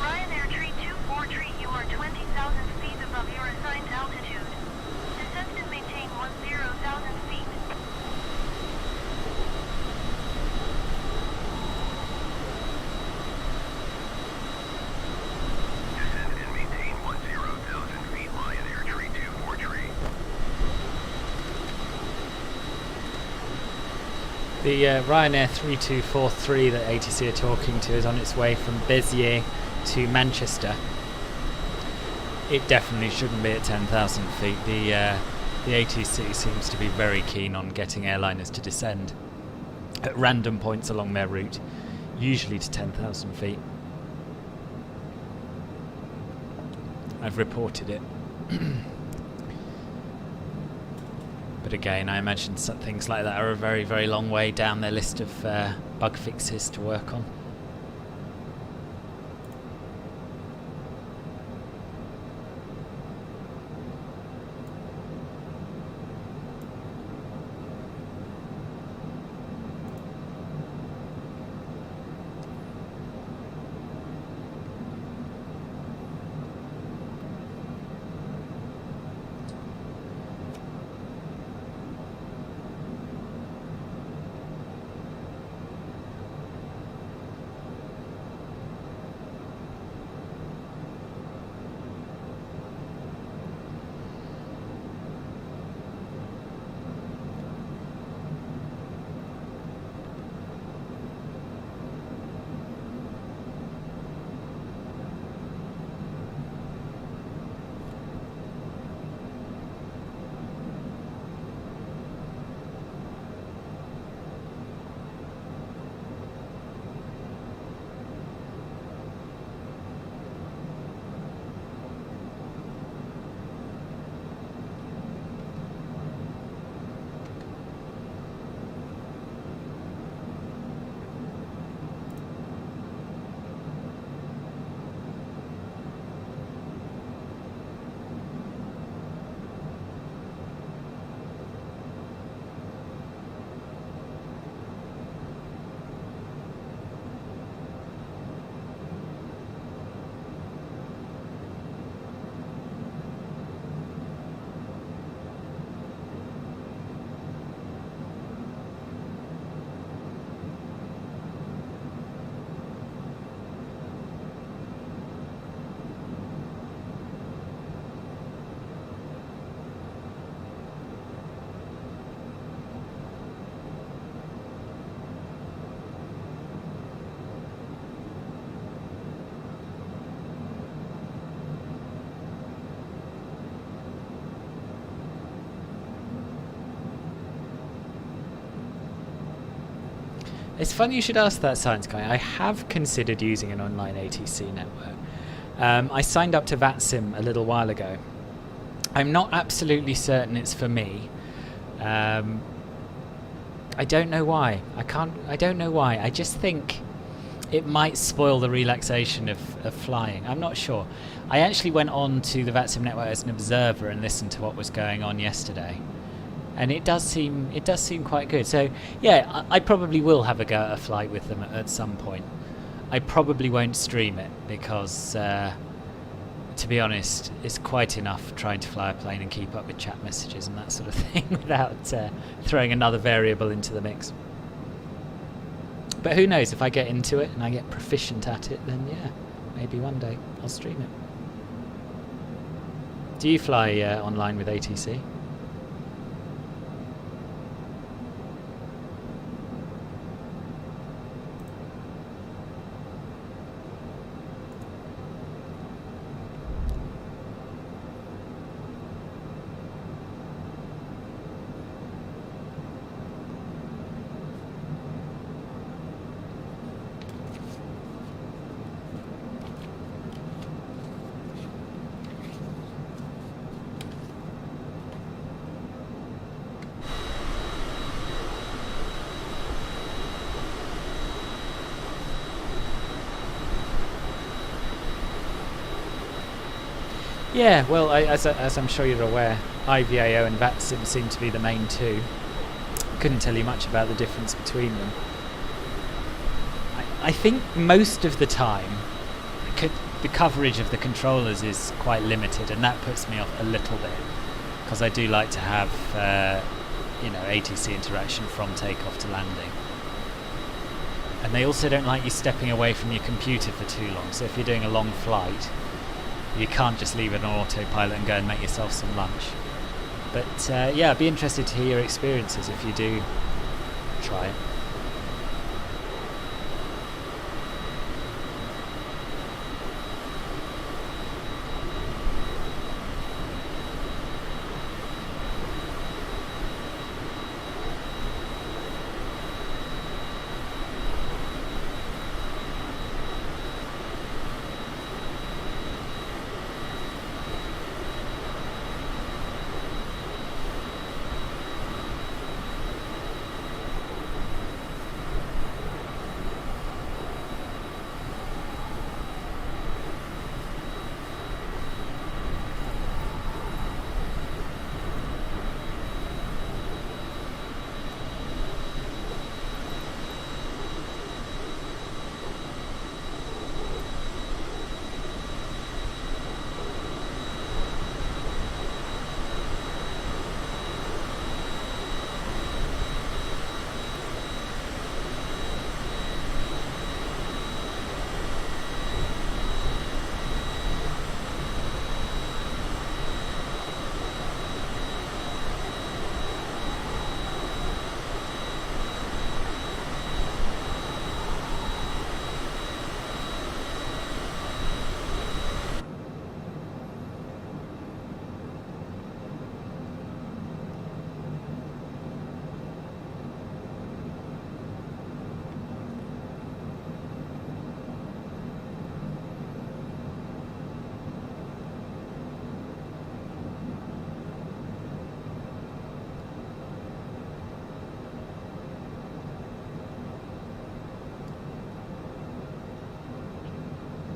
Ryanair Tree 24 Tree, you are 20,000 feet above your assigned altitude. Descend and maintain 10,000 feet. Descend and maintain 10,000 feet, Ryanair Tree 24 Tree. The Ryanair 3243 that ATC are talking to is on its way from Béziers to Manchester. It definitely shouldn't be at 10,000 feet. The ATC seems to be very keen on getting airliners to descend at random points along their route, usually to 10,000 feet. I've reported it. But again, I imagine some things like that are a very, very long way down their list of bug fixes to work on. It's funny you should ask that, Science Guy. I have considered using an online ATC network. I signed up to VATSIM a little while ago. I'm not absolutely certain it's for me. I don't know why. I don't know why. I just think it might spoil the relaxation of flying. I'm not sure. I actually went on to the VATSIM network as an observer and listened to what was going on yesterday. And it does seem quite good. So yeah, I probably will have a go at a flight with them at some point. I probably won't stream it because to be honest, it's quite enough trying to fly a plane and keep up with chat messages and that sort of thing without throwing another variable into the mix. But who knows, if I get into it and I get proficient at it, then yeah, maybe one day I'll stream it. Do you fly online with ATC? Yeah, well, as I'm sure you're aware, IVAO and VATSIM seem to be the main two. Couldn't tell you much about the difference between them. I think most of the time the coverage of the controllers is quite limited, and that puts me off a little bit, because I do like to have ATC interaction from takeoff to landing. And they also don't like you stepping away from your computer for too long, so if you're doing a long flight, you can't just leave it on autopilot and go and make yourself some lunch. But yeah, I'd be interested to hear your experiences if you do try it.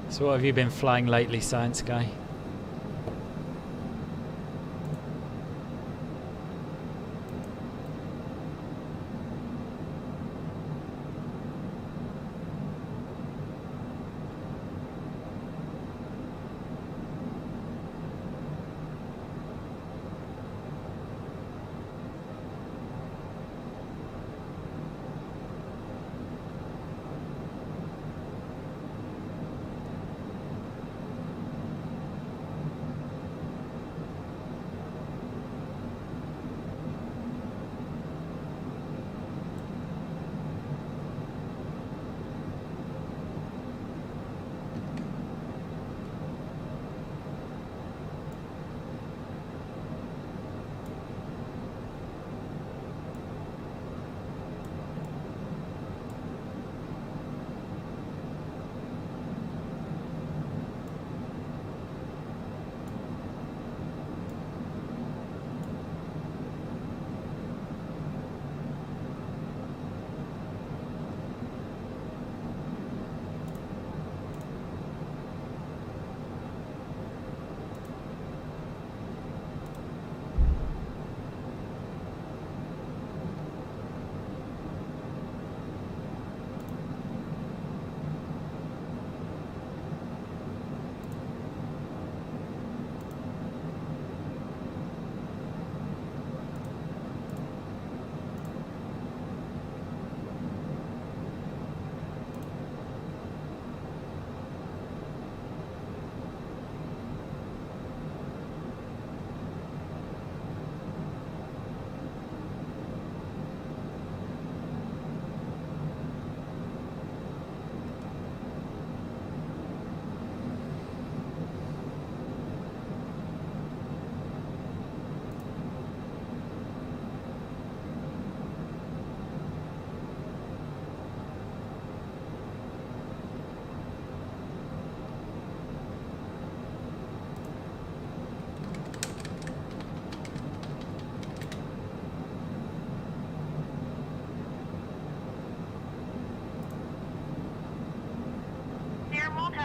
So what have you been flying lately, Science Guy?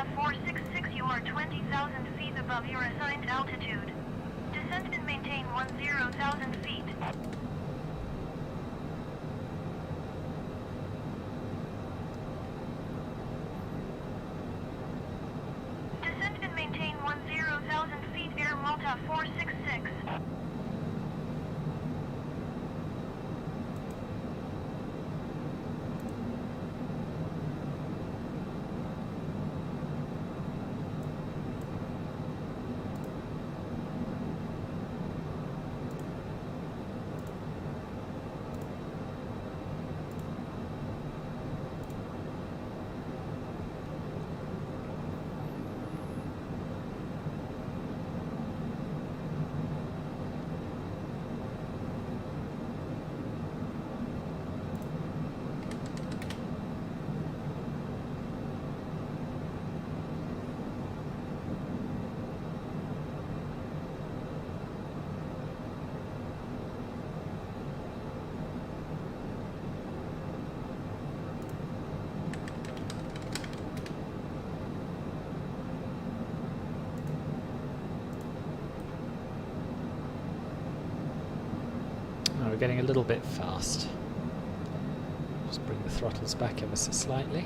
Malta 466, you are 20,000 feet above your assigned altitude. Descend and maintain 10,000 feet. Descend and maintain 10,000 feet, Air Malta 466. Oh, we're getting a little bit fast. Just bring the throttles back ever so slightly.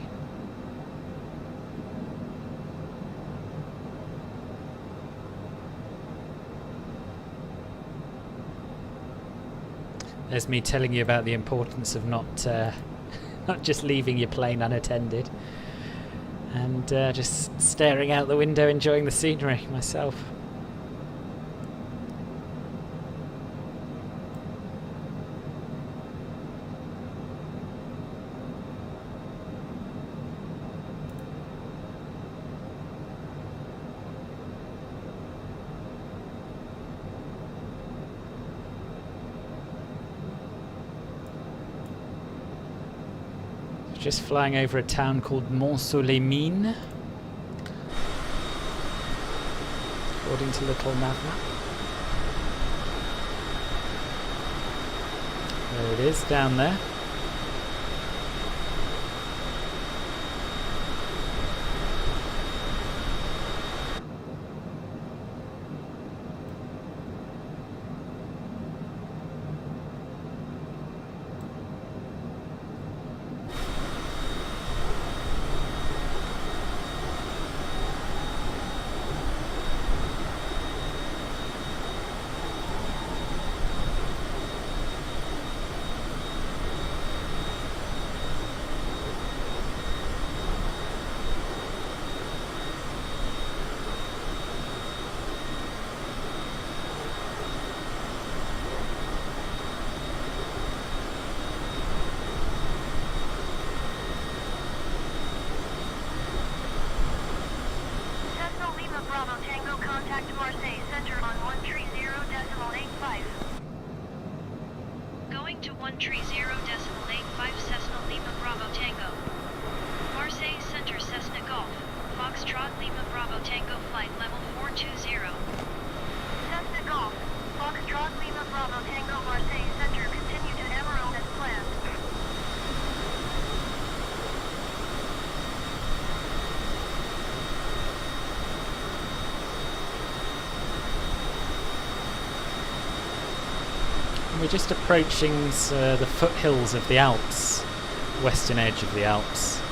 There's me telling you about the importance of not just leaving your plane unattended and just staring out the window enjoying the scenery myself. Just flying over a town called Mont-sur-les-Mines, according to Little Nav Map. There it is, down there. Bravo Tango, contact Marseille Center on 130.85. Going to 130.85 Cessna Lima Bravo Tango. Marseille Center Cessna Golf, Foxtrot Lima Bravo Tango flight level 420. Cessna Golf, Foxtrot Lima Bravo Tango, Marseille Center, continue to Emerald as planned. We're just approaching the foothills of the Alps, western edge of the Alps.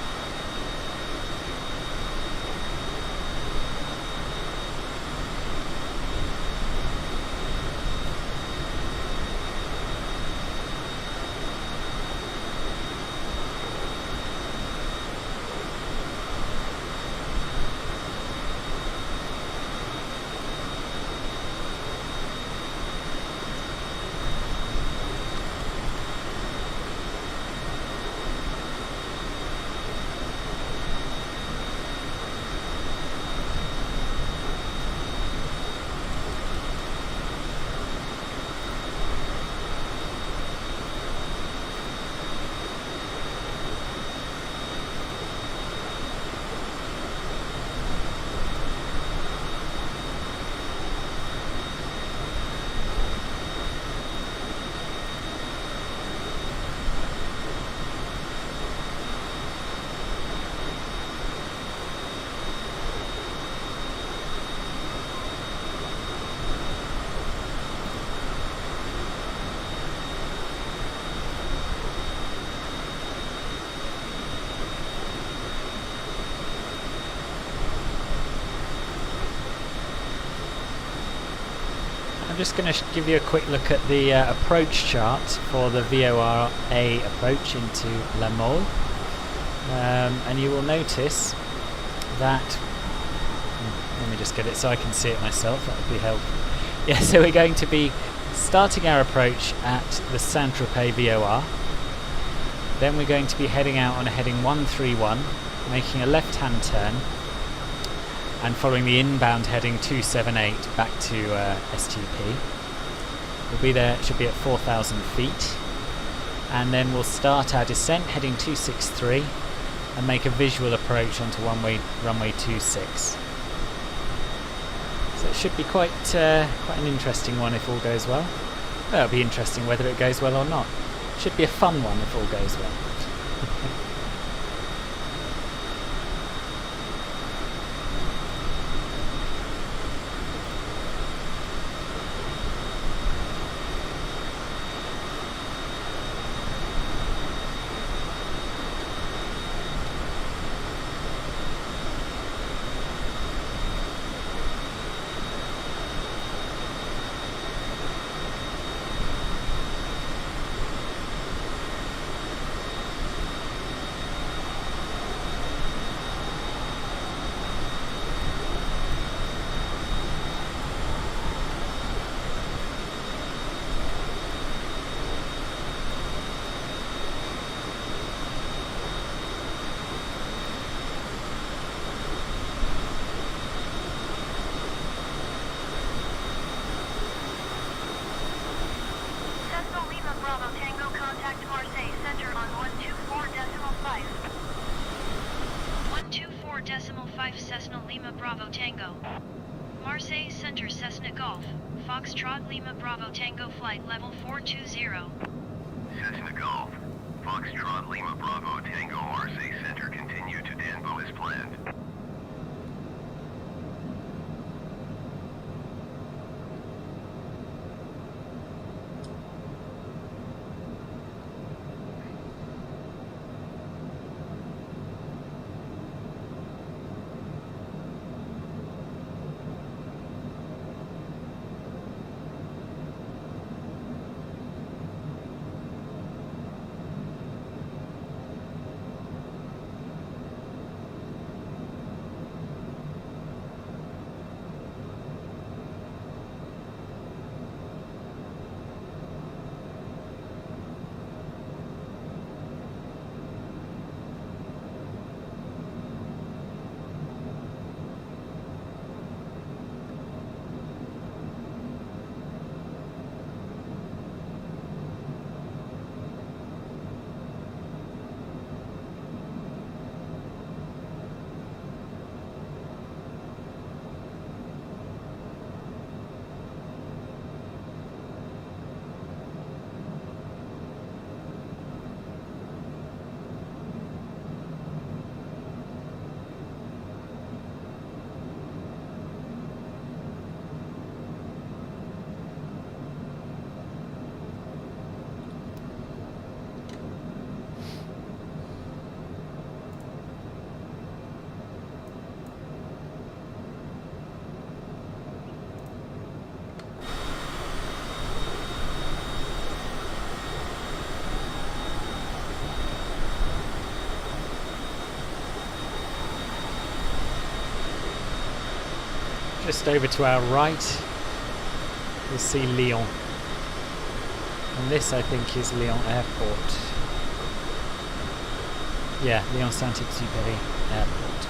I'm just going to give you a quick look at the approach chart for the VORA approach into La Mole, and you will notice that, let me just get it so I can see it myself, that would be helpful. Yeah, so we're going to be starting our approach at the St Tropez VOR, then we're going to be heading out on a heading 131, making a left-hand turn, and following the inbound heading 278 back to STP. We'll be there, should be at 4,000 feet, and then we'll start our descent heading 263 and make a visual approach onto runway 26. So it should be quite an interesting one if all goes well. Well, it'll be interesting whether it goes well or not. Should be a fun one if all goes well. Cessna Lima Bravo Tango, contact Marseille Center on 124.5. 124.5 Cessna Lima Bravo Tango. Marseille Center Cessna Golf, Foxtrot Lima Bravo Tango flight level 420. Cessna Golf, Foxtrot Lima Bravo Tango Marseille Center, continue to Danvaux as planned. Just over to our right, we'll see Lyon. And this, I think, is Lyon Airport. Yeah, Lyon St Tropez Airport.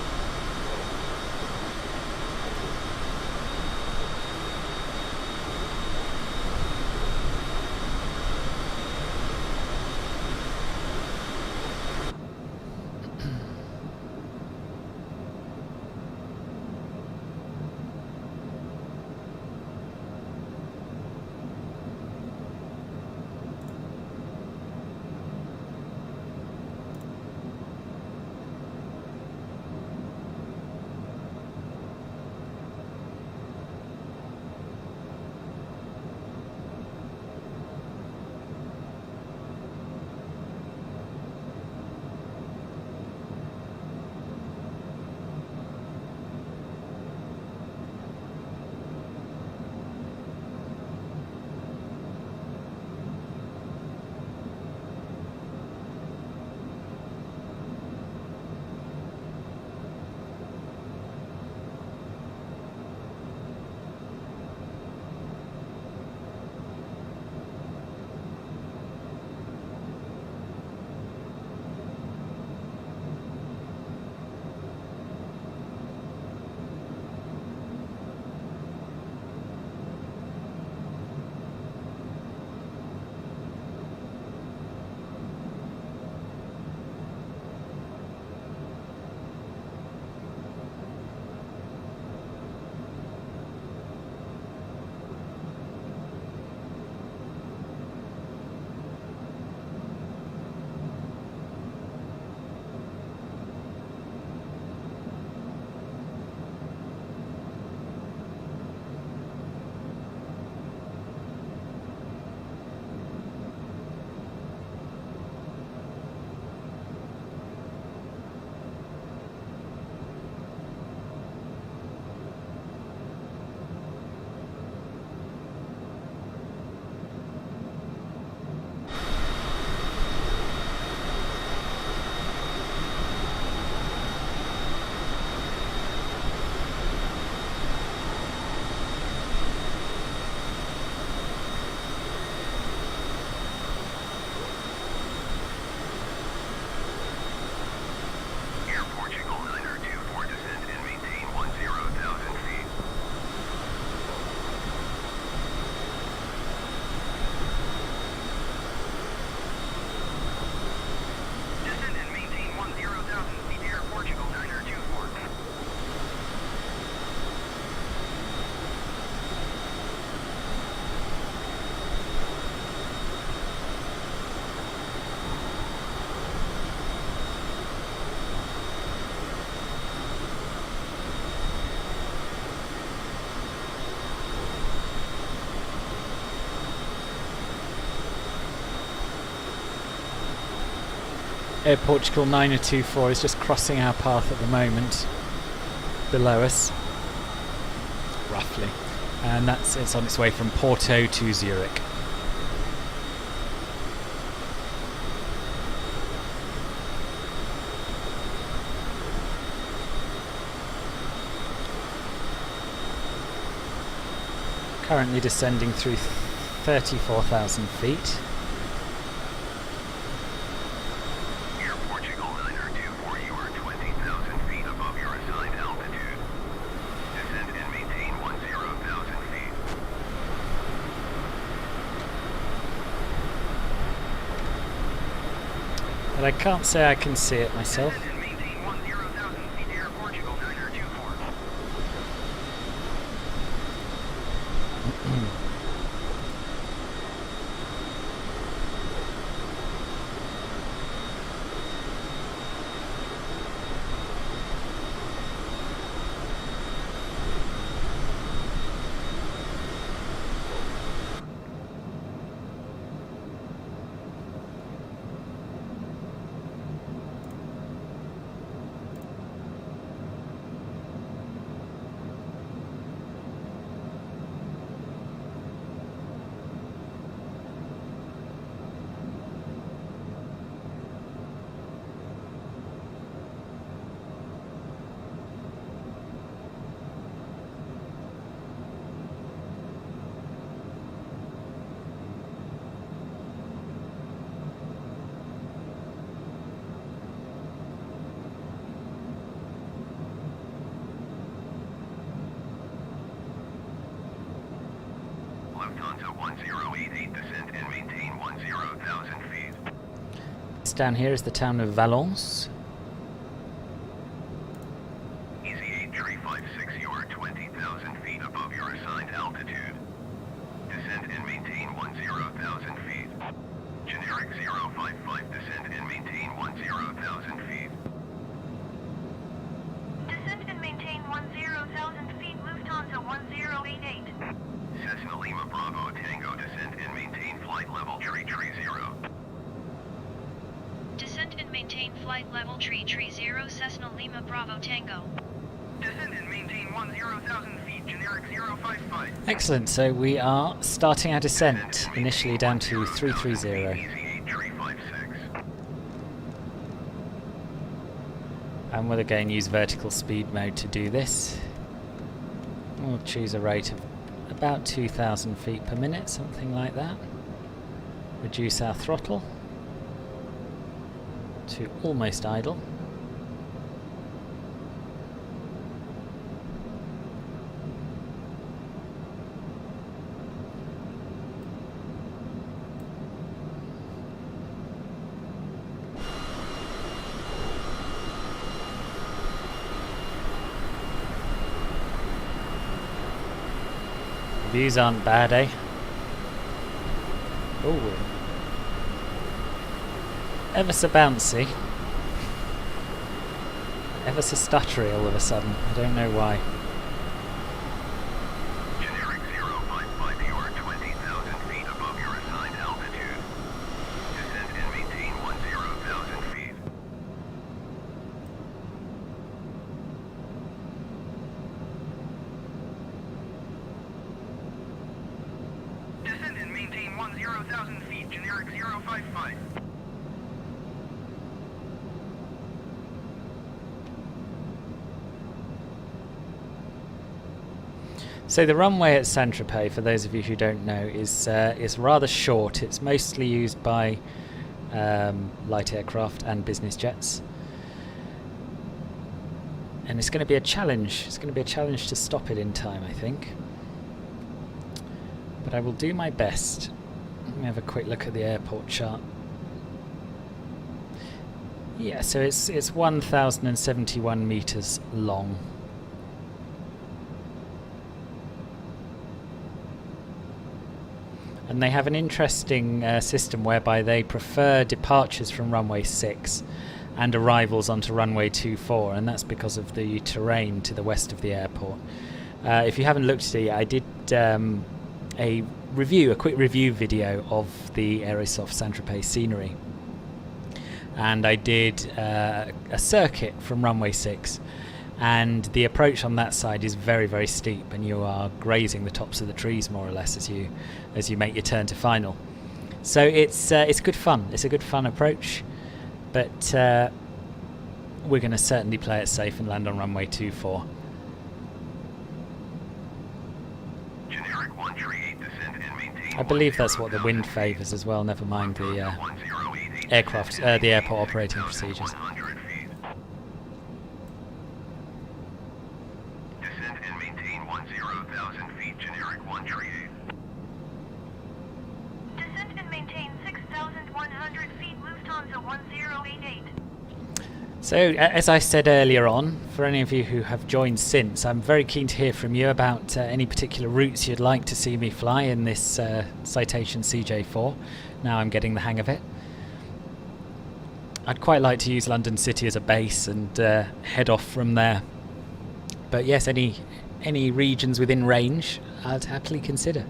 Air Portugal 9024 is just crossing our path at the moment, below us, roughly, and it's on its way from Porto to Zurich. Currently descending through 34,000 feet. Air Portugal 9024, you are 20,000 feet above your assigned altitude. Descend and maintain 10,000 feet. But I can't say I can see it myself. Descend and maintain 10,000 feet, Air Portugal 9024. Lufthansa 1088, descend and maintain 10,000 feet. This down here is the town of Valence. Easy 8356, you are 20,000 feet above your assigned altitude. Descend and maintain 10,000 feet. Generic 055, descend and maintain 10,000 feet. Descend and maintain 10,000 feet, Lufthansa 1088. Cessna Lima Bravo Tango, descend and maintain flight level 330. Descend and maintain flight level 330 Cessna Lima Bravo Tango. Descend and maintain 10,000 feet, generic 055. Excellent, so we are starting our descent, initially down to 330. Easy 8356. And we'll again use vertical speed mode to do this. We'll choose a rate of about 2,000 feet per minute, something like that. Reduce our throttle to almost idle. Views aren't bad, eh? Oh, ever so bouncy. Ever so stuttery all of a sudden. I don't know why. Generic 055, you are 20,000 feet above your assigned altitude. Descend and maintain 10,000 feet. Descend and maintain 10,000 feet, generic 055. So the runway at St Tropez, for those of you who don't know, is rather short. It's mostly used by light aircraft and business jets, and it's going to be a challenge. It's going to be a challenge to stop it in time, I think. But I will do my best. Let me have a quick look at the airport chart. Yeah, so it's 1,071 meters long. And they have an interesting system whereby they prefer departures from runway 6 and arrivals onto runway 24, and that's because of the terrain to the west of the airport. If you haven't looked at it yet, I did a quick review video of the Aerosoft St Tropez scenery, and I did a circuit from runway 6, and the approach on that side is very, very steep, and you are grazing the tops of the trees more or less as you make your turn to final. So it's good fun. It's a good fun approach, but we're going to certainly play it safe and land on runway 24. I believe that's what the wind favours as well, never mind the the airport operating procedures. Descend and maintain 10,000 feet, generic 138. Descend and maintain 6,100 feet, Lufthansa 1088. So, as I said earlier on, for any of you who have joined since, I'm very keen to hear from you about any particular routes you'd like to see me fly in this Citation CJ4. Now I'm getting the hang of it. I'd quite like to use London City as a base and head off from there. But yes, any regions within range, I'd happily consider.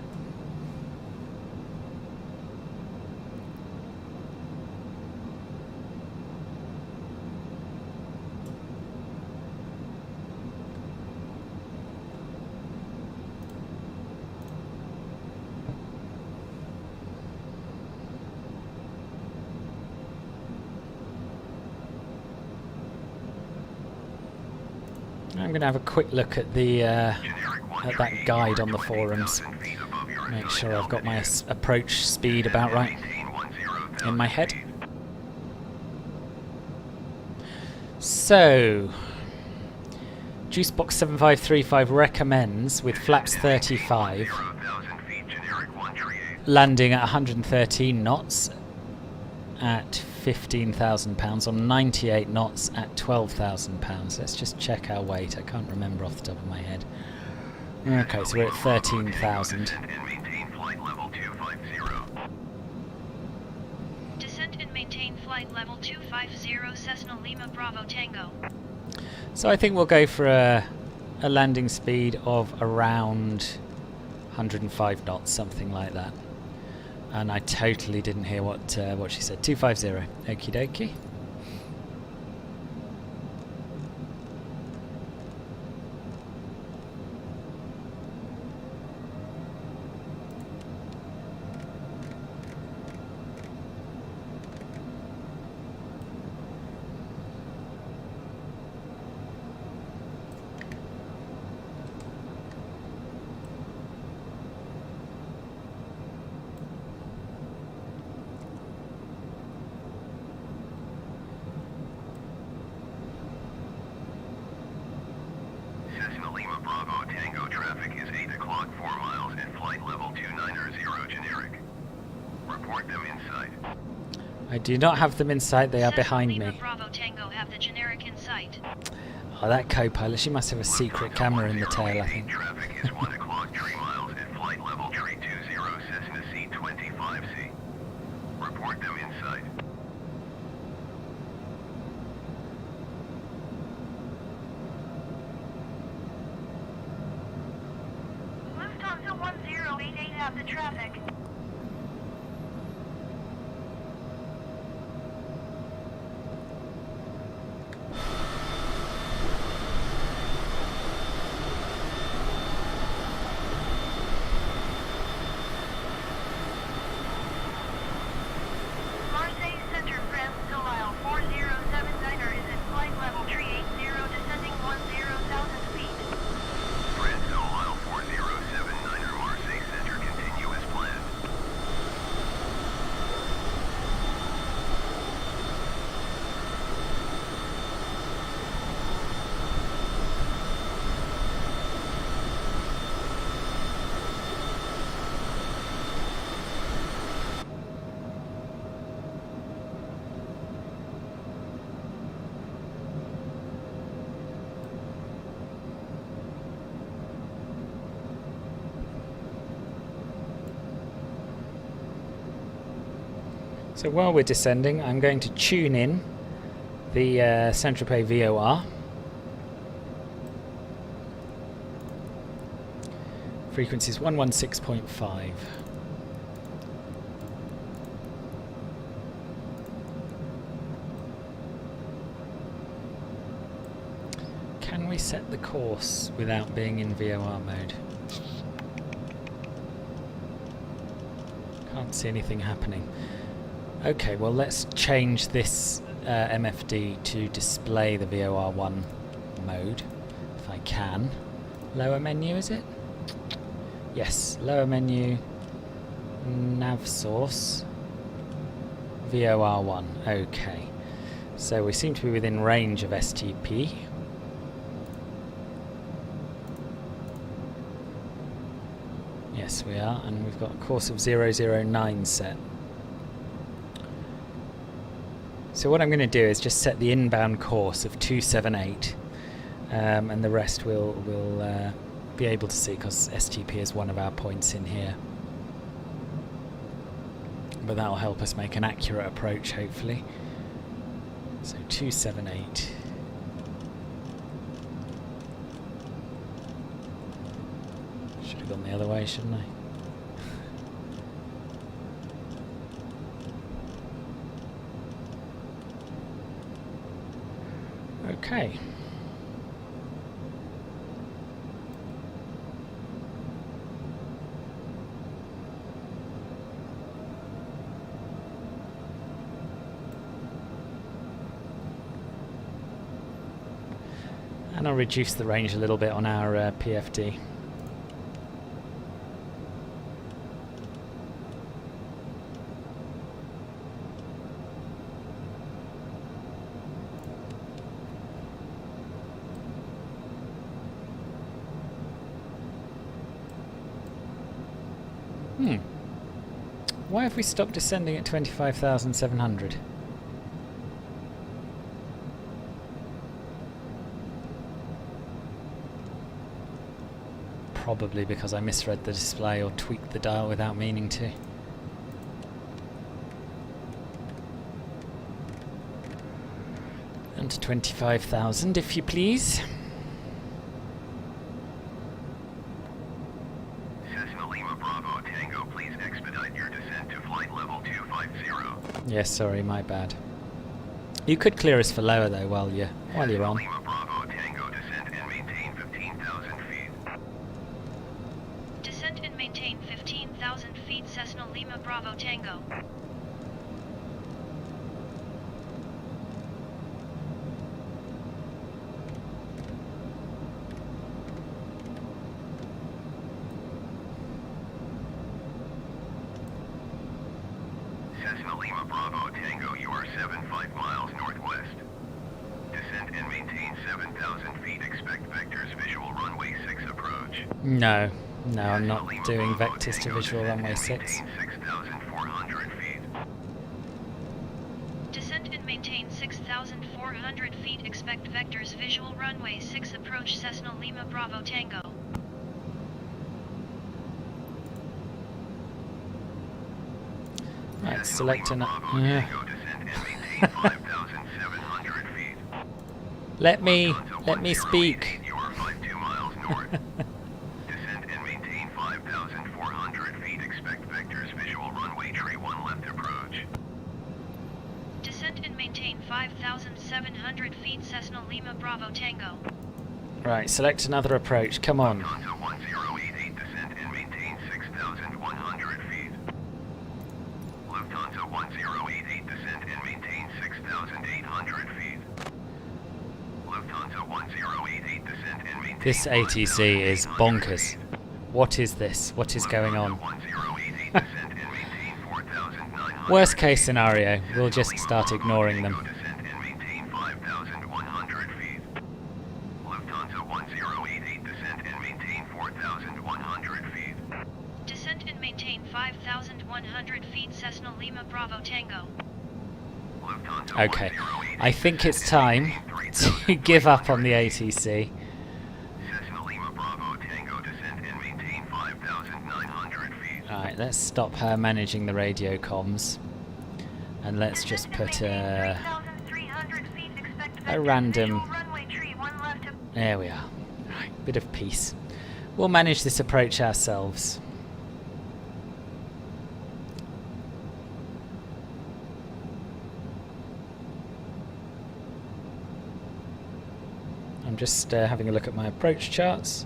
I'm going to have a quick look at the at that guide on the forums. Make sure I've got my approach speed about right in my head. So, Juicebox7535 recommends with flaps 35, landing at 113 knots at £15,000 on 98 knots at £12,000. Let's just check our weight. I can't remember off the top of my head. Okay, so we're at 13,000. Descent and maintain flight level 250 Cessna Lima Bravo Tango. So I think we'll go for a landing speed of around 105 knots, something like that. And I totally didn't hear what she said. 250. Okie dokie. Cessna Lima Bravo Tango traffic is 8 o'clock 4 miles and flight level 290 generic. Report them in sight. I do not have them in sight, they are Cessna behind Lima me. Bravo Tango have the generic in sight. Oh, that co-pilot, she must have a secret camera in the tail, I think. Traffic is 1 o'clock 3 miles and flight level 320 Cessna C25C. Report them in sight. Lufthansa 1088 have the traffic. Marseille Center, France, Delisle 4079er is at flight level 380, descending 10,000 feet. France Delisle 4079er Marseille Center, continue as planned. So while we're descending, I'm going to tune in the St Tropez VOR. Frequency is 116.5. Can we set the course without being in VOR mode? Can't see anything happening. Okay, well let's change this MFD to display the VOR1 mode, if I can. Lower menu, is it? Yes, lower menu, nav source, VOR1. Okay, so we seem to be within range of STP. Yes, we are, and we've got a course of 009 set. So what I'm going to do is just set the inbound course of 278, and the rest we'll be able to see because STP is one of our points in here. But that will help us make an accurate approach, hopefully. So 278. Should have gone the other way, shouldn't I? Okay. And I'll reduce the range a little bit on our PFD. Why have we stopped descending at 25,700? Probably because I misread the display or tweaked the dial without meaning to. And to 25,000 if you please. Cessna Lima Bravo Tango, please expedite your descent to flight level 250. Yes, sorry, my bad. You could clear us for lower though while you're on. Lima Bravo Tango, descent and maintain 15,000 feet. Descent and maintain 15,000 feet Cessna Lima Bravo Tango. Cessna Lima Bravo Tango, you are 75 miles northwest. Descent and maintain 7,000 feet, expect vectors visual runway 6 approach. No, I'm not doing vectors to visual runway 6. 6,400 feet. Descent and maintain 6,400 feet, expect vectors visual runway 6 approach Cessna Lima Bravo Tango. Right, select an... Let me speak. You are 52 miles north. Descent and maintain 5,400 feet, expect vectors visual runway tree 1 left approach. Descent and maintain 5,700 feet Cessna Lima Bravo Tango. Right, select another approach. Come on. Lufthansa 1088, descent and maintain 6,100 feet. Lufthansa 1088, descent and maintain 6,800 feet. Lufthansa 1088, descent and maintain... This ATC is bonkers. What is this? What is going on? Worst case scenario, we'll just start ignoring them. Descent and maintain 5,100 feet. Lufthansa 1088, descent and maintain 4,100 feet. Descent and maintain 5,100 feet Cessna Lima Bravo Tango. Lufthansa Okay, 1088, I think it's time to give up on the ATC. Cessna Lima Bravo Tango, descent and maintain 5,900 feet. Alright, let's stop her managing the radio comms. And let's just put a random... There we are. Right, bit of peace. We'll manage this approach ourselves. I'm just having a look at my approach charts.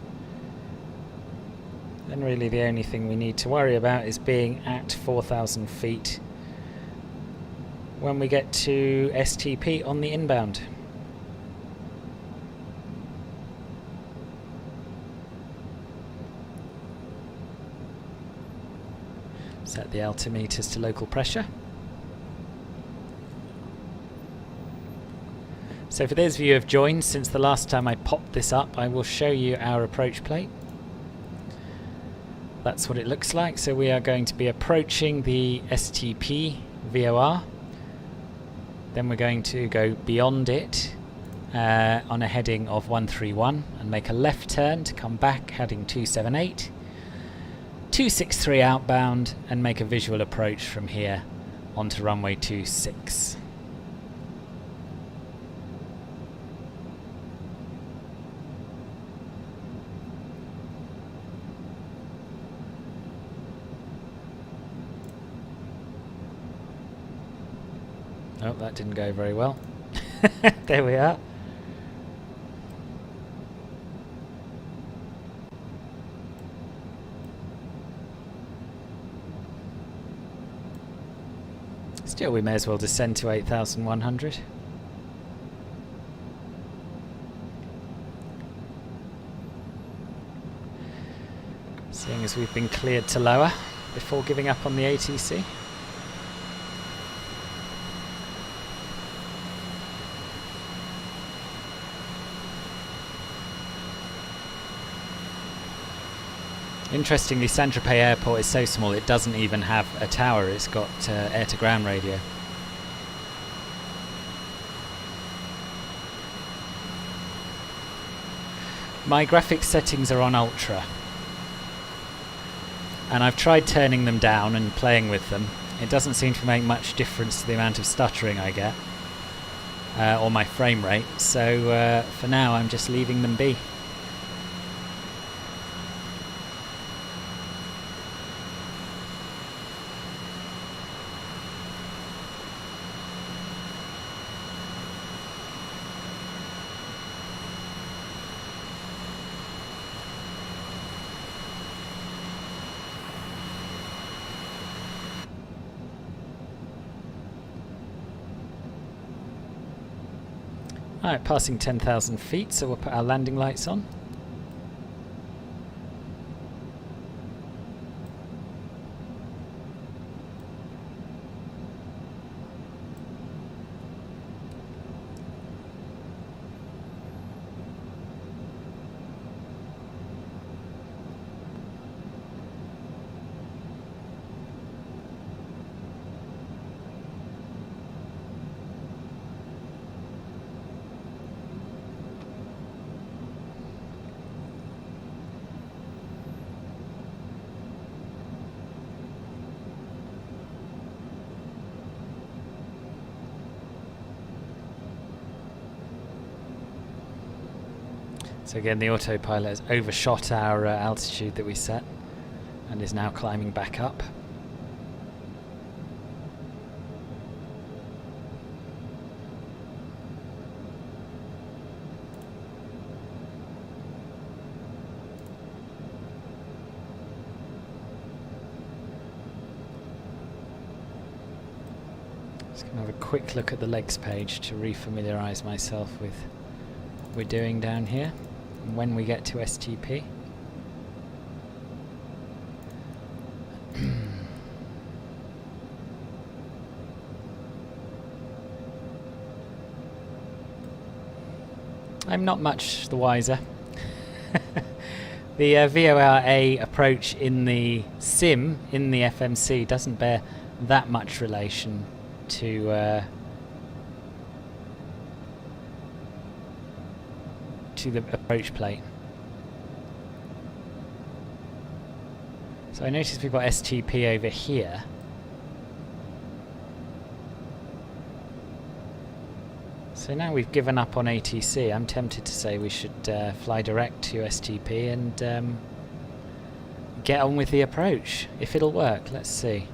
And really the only thing we need to worry about is being at 4,000 feet when we get to STP on the inbound. Set the altimeters to local pressure. So for those of you who have joined since the last time I popped this up, I will show you our approach plate. That's what it looks like. So we are going to be approaching the STP VOR. Then we're going to go beyond it on a heading of 131 and make a left turn to come back heading 278. 263 outbound and make a visual approach from here onto runway 26. Oh, that didn't go very well. There we are. Still, we may as well descend to 8,100. Seeing as we've been cleared to lower before giving up on the ATC. Interestingly, St Tropez Airport is so small it doesn't even have a tower, it's got air-to-ground radio. My graphics settings are on ultra, and I've tried turning them down and playing with them. It doesn't seem to make much difference to the amount of stuttering I get, or my frame rate, so for now I'm just leaving them be. Alright, passing 10,000 feet, so we'll put our landing lights on. So again, the autopilot has overshot our altitude that we set and is now climbing back up. Just going to have a quick look at the legs page to refamiliarise myself with what we're doing down here. When we get to STP. I'm not much the wiser. The VORA approach in the sim, in the FMC, doesn't bear that much relation to the approach plate. So I noticed we've got STP over here. So now we've given up on ATC, I'm tempted to say we should fly direct to STP and get on with the approach, if it'll work. Let's see.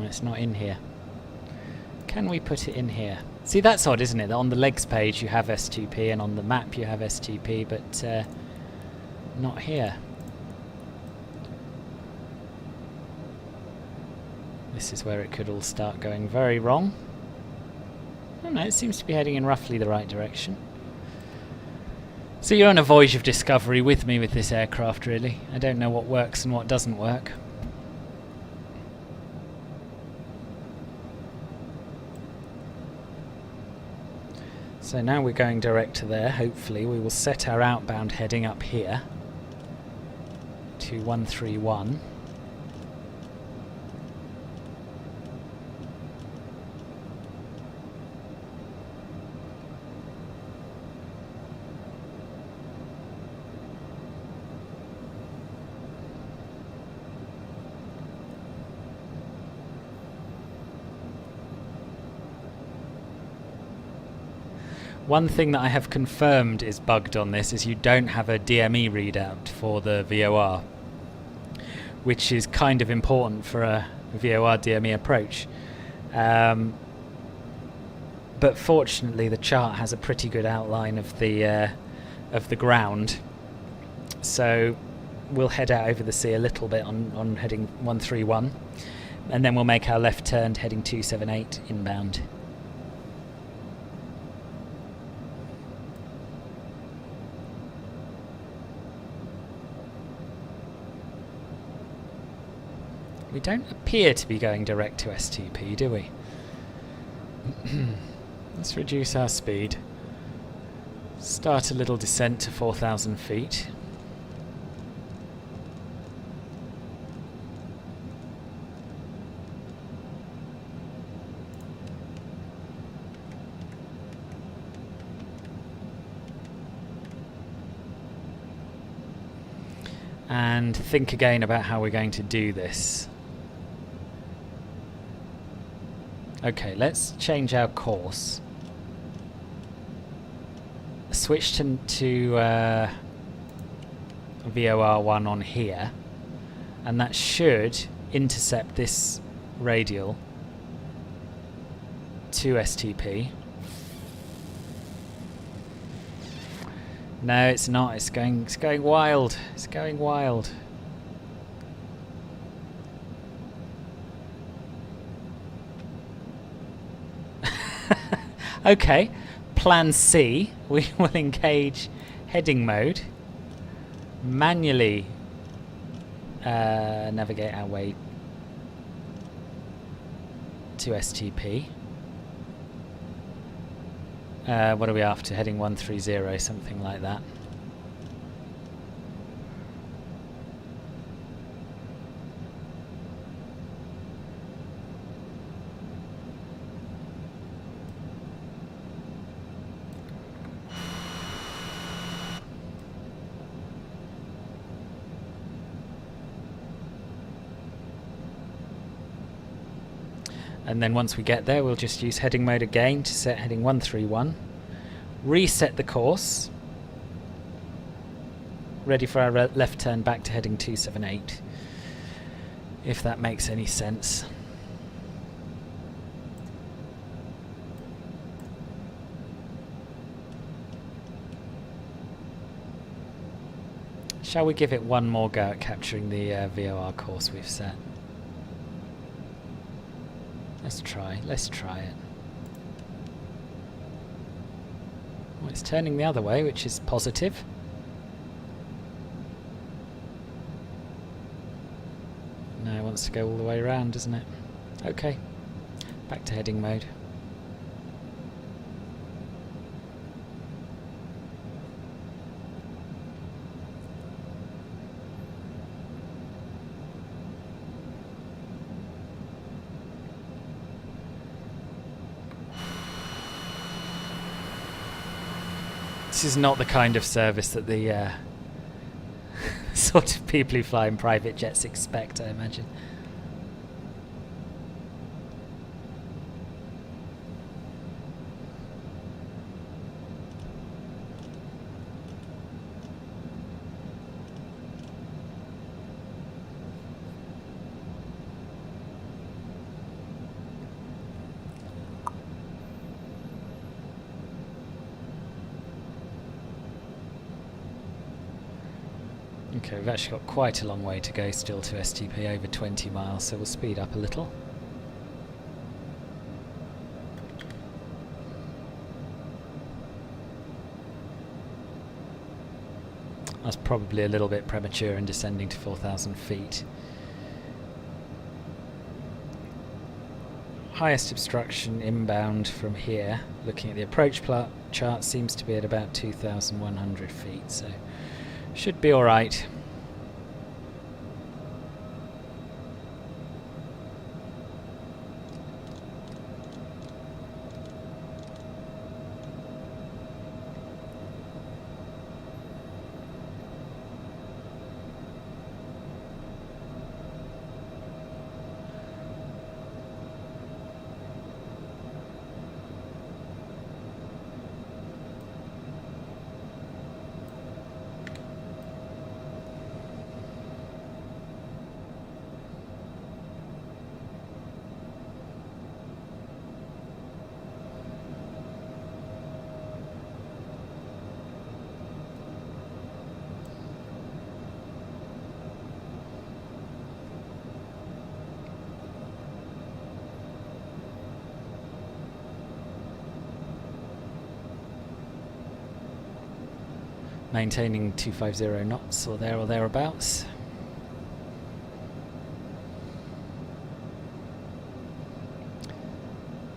It's not in here. Can we put it in here? See, that's odd, isn't it? That on the legs page you have S2P and on the map you have S2P, but not here. This is where it could all start going very wrong. I don't know, it seems to be heading in roughly the right direction. So you're on a voyage of discovery with me with this aircraft, really. I don't know what works and what doesn't work. So now we're going direct to there. Hopefully we will set our outbound heading up here to 131. One thing that I have confirmed is bugged on this is you don't have a DME readout for the VOR, which is kind of important for a VOR DME approach. But fortunately the chart has a pretty good outline of the ground, so we'll head out over the sea a little bit on heading 131, and then we'll make our left turn heading 278 inbound. We don't appear to be going direct to S2P, do we? Let's reduce our speed. Start a little descent to 4,000 feet. And think again about how we're going to do this. Okay, let's change our course. Switch to VOR1 on here, and that should intercept this radial to STP. No, it's not. It's going wild. It's going wild. Okay, plan C, we will engage heading mode, manually navigate our way to STP. What are we after? Heading 130, something like that. And then once we get there, we'll just use heading mode again to set heading 131. Reset the course. Ready for our left turn back to heading 278. If that makes any sense. Shall we give it one more go at capturing the VOR course we've set? Let's try it. Well, it's turning the other way, which is positive. Now it wants to go all the way around, doesn't it? Okay, back to heading mode. This is not the kind of service that the sort of people who fly in private jets expect, I imagine. Okay, we've actually got quite a long way to go still to STP, over 20 miles, so we'll speed up a little. I was probably a little bit premature in descending to 4,000 feet. Highest obstruction inbound from here, looking at the approach chart, seems to be at about 2,100 feet, so should be alright. Maintaining 250 knots or there or thereabouts.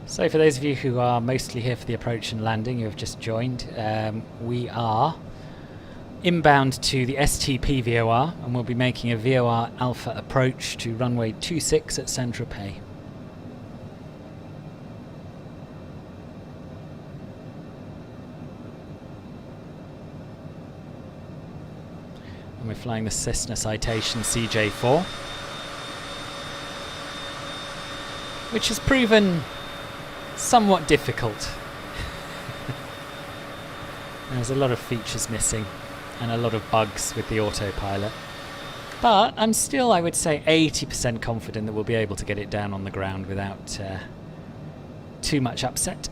So for those of you who are mostly here for the approach and landing, you have just joined, we are inbound to the STP VOR, and we'll be making a VOR Alpha approach to runway 26 at St Tropez. We're flying the Cessna Citation CJ4, which has proven somewhat difficult. There's a lot of features missing and a lot of bugs with the autopilot. But I'm still, I would say, 80% confident that we'll be able to get it down on the ground without too much upset.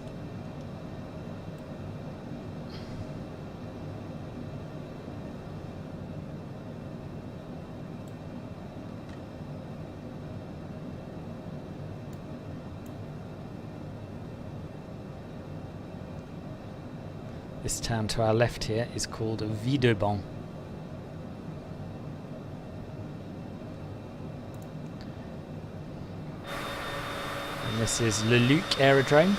This town to our left here is called Villeurbanne. And this is Le Luc Aerodrome.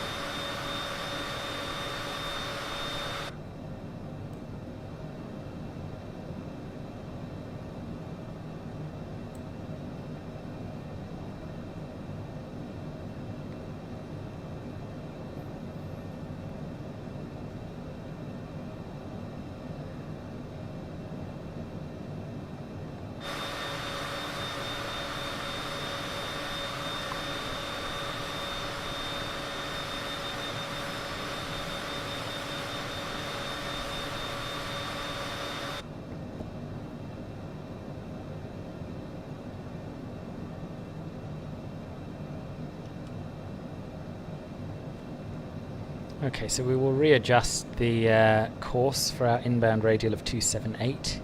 Okay, so we will readjust the course for our inbound radial of 278.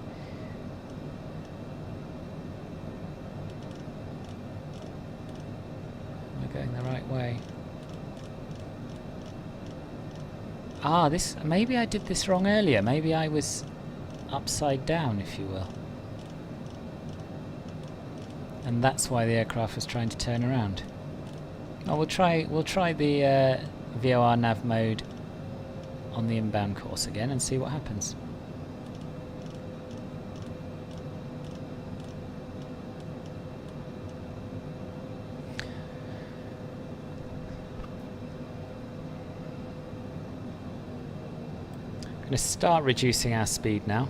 We're going the right way. Ah, this, maybe I did this wrong earlier. Maybe I was upside down, if you will. And that's why the aircraft was trying to turn around. Oh, we'll try the VOR nav mode on the inbound course again and see what happens. I'm going to start reducing our speed now.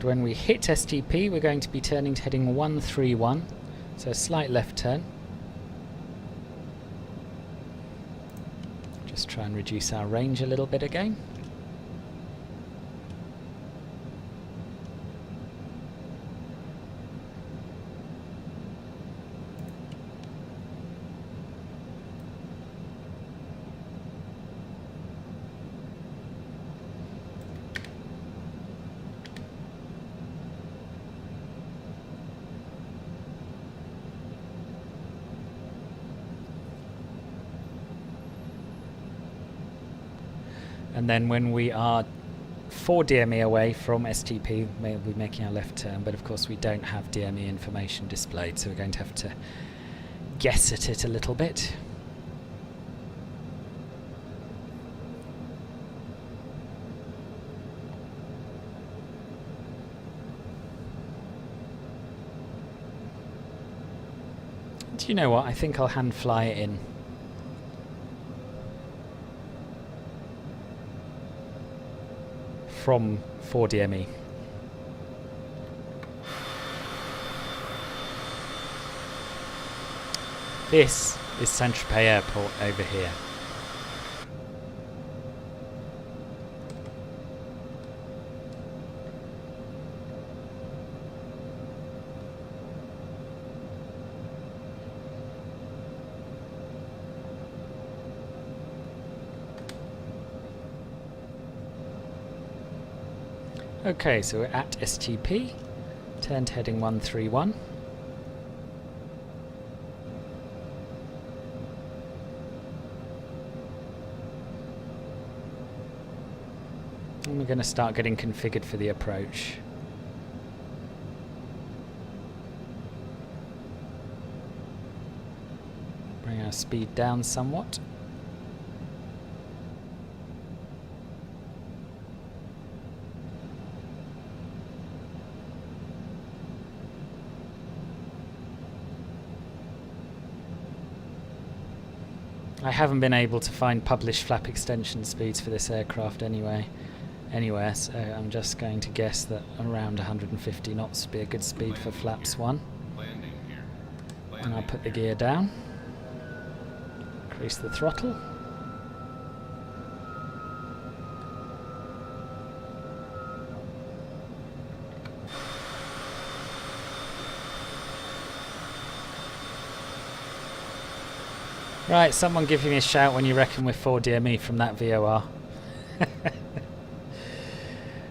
And when we hit STP, we're going to be turning to heading 131, so a slight left turn. Just try and reduce our range a little bit again. And then when we are 4 DME away from STP, we'll be making our left turn, but of course we don't have DME information displayed, so we're going to have to guess at it a little bit. Do you know what? I think I'll hand fly it in. From 4 DME. This is St Tropez Airport over here. Okay, so we're at STP, turn to heading 131. And we're going to start getting configured for the approach. Bring our speed down somewhat. I haven't been able to find published flap extension speeds for this aircraft anywhere, so I'm just going to guess that around 150 knots would be a good speed for flaps 1. And I'll put the gear down, increase the throttle. Right, someone give me a shout when you reckon we're 4 DME from that VOR.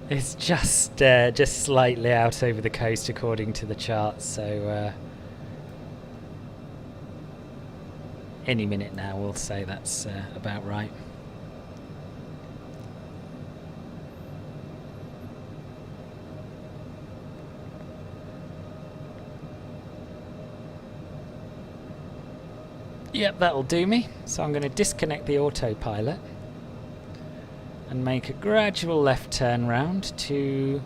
It's just slightly out over the coast according to the chart, so any minute now we'll say that's about right. Yep, that'll do me. So I'm going to disconnect the autopilot and make a gradual left turn round to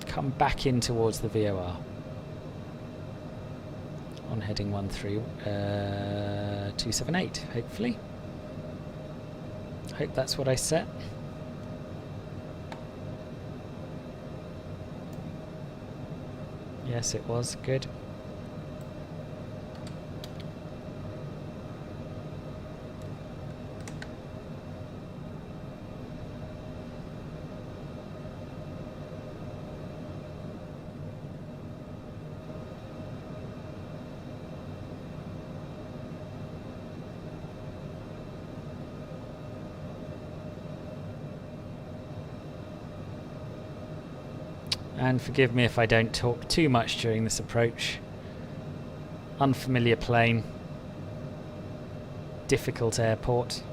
come back in towards the VOR on heading 278, hopefully. Hope that's what I set. Yes, it was. Good. And forgive me if I don't talk too much during this approach. Unfamiliar plane. Difficult airport.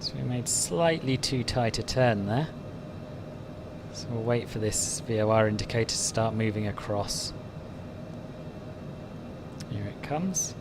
So we made slightly too tight a turn there. So we'll wait for this VOR indicator to start moving across. Here it comes.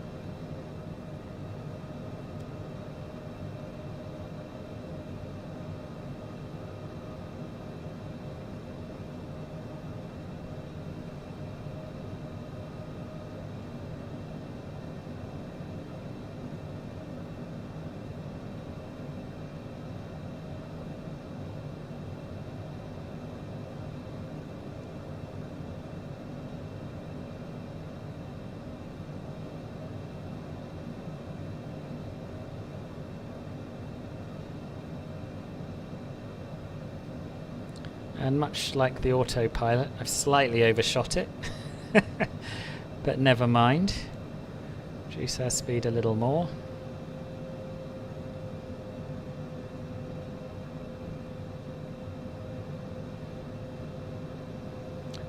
And much like the autopilot, I've slightly overshot it. But never mind. Reduce our speed a little more.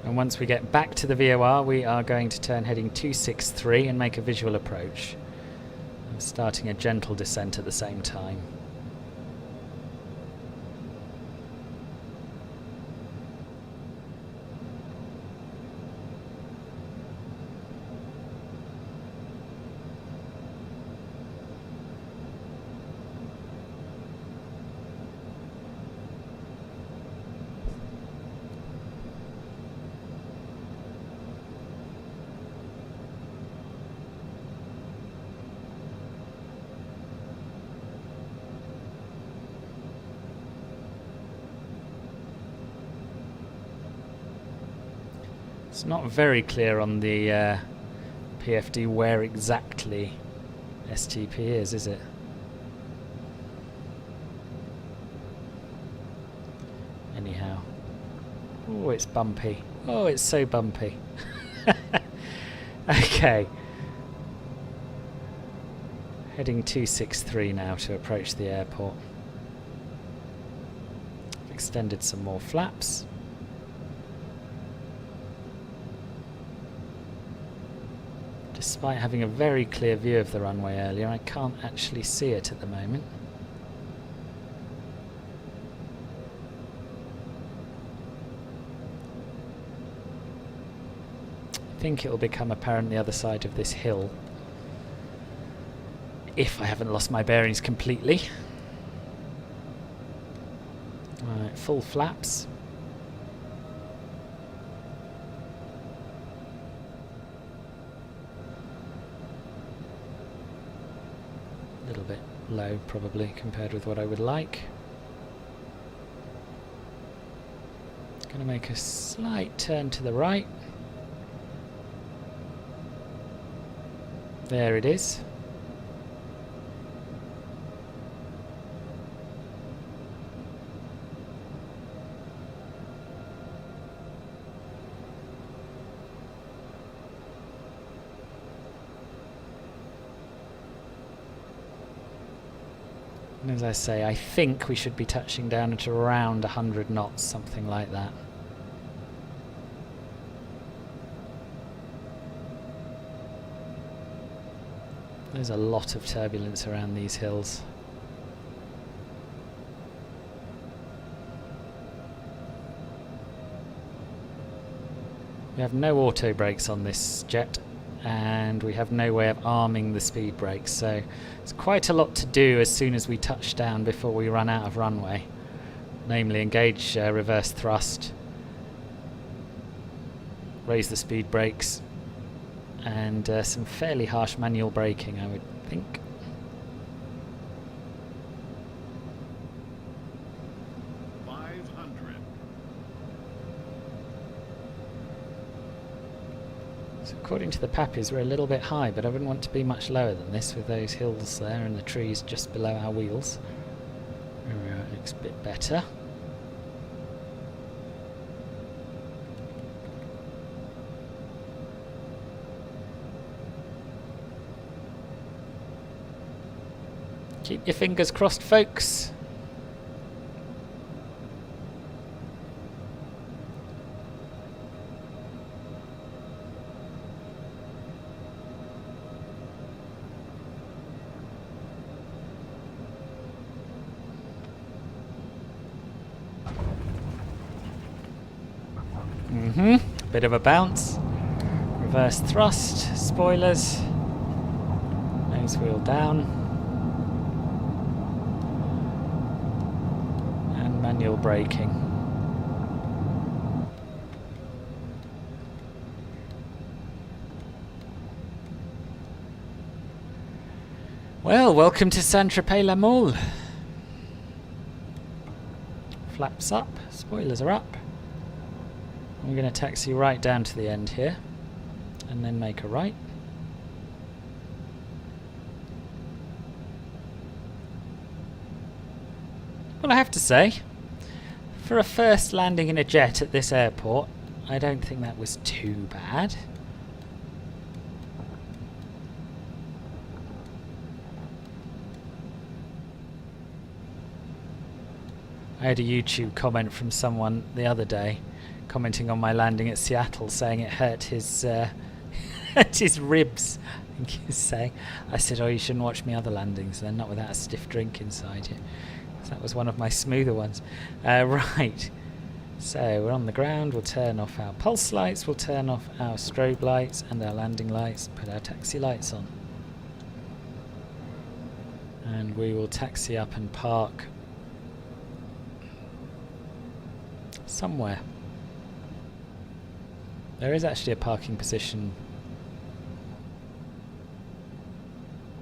And once we get back to the VOR, we are going to turn heading 263 and make a visual approach. I'm starting a gentle descent at the same time. It's not very clear on the PFD where exactly STP is it? Anyhow. Oh, it's bumpy. Oh, it's so bumpy. Okay. Heading 263 now to approach the airport. Extended some more flaps. Despite having a very clear view of the runway earlier, I can't actually see it at the moment. I think it will become apparent the other side of this hill, if I haven't lost my bearings completely. Alright, full flaps. A little bit low probably compared with what I would like. Going to make a slight turn to the right. There it is. And as I say, I think we should be touching down at around 100 knots, something like that. There's a lot of turbulence around these hills. We have no auto brakes on this jet, and we have no way of arming the speed brakes, so it's quite a lot to do as soon as we touch down before we run out of runway. Namely, engage reverse thrust, raise the speed brakes, and some fairly harsh manual braking, I would think. So according to the Pappies, we're a little bit high, but I wouldn't want to be much lower than this with those hills there and the trees just below our wheels. It looks a bit better. Keep your fingers crossed, folks. Bit of a bounce. Reverse thrust, spoilers, nose wheel down, and manual braking. Well, welcome to St Tropez La Mole. Flaps up, spoilers are up. We're going to taxi right down to the end here and then make a right. Well, I have to say, For a first landing in a jet at this airport, I don't think that was too bad. I had a YouTube comment from someone the other day commenting on my landing at Seattle, saying it hurt his hurt his ribs. I think he was saying. I said, oh, you shouldn't watch me other landings then, not without a stiff drink inside you. So that was one of my smoother ones. Right, so we're on the ground. We'll turn off our pulse lights, we'll turn off our strobe lights and our landing lights, put our taxi lights on. And we will taxi up and park somewhere. There is actually a parking position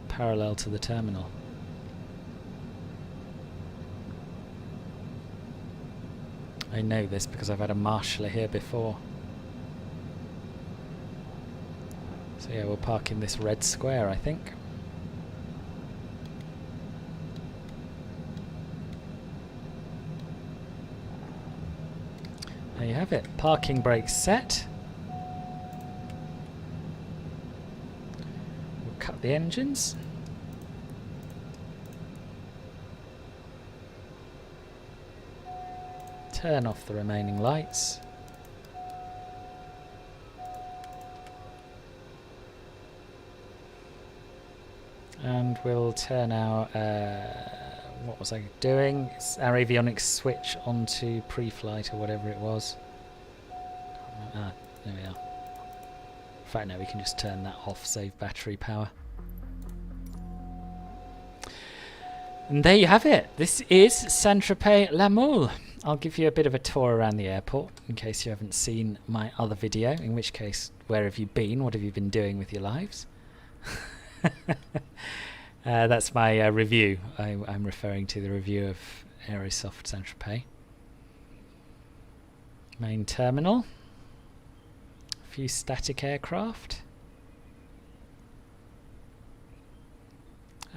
parallel to the terminal. I know this because I've had a marshaller here before. So yeah, we'll park in this red square, I think. There you have it. Parking brakes set. We'll cut the engines. Turn off the remaining lights. And we'll turn our, what was I doing? It's our avionics switch onto pre-flight or whatever it was. Ah, there we are. In fact, no, we can just turn that off, save battery power. And there you have it. This is St Tropez La Mole. I'll give you a bit of a tour around the airport in case you haven't seen my other video, in which case, where have you been? What have you been doing with your lives? That's my review. I'm referring to the review of Aerosoft St Tropez. Main terminal. A few static aircraft.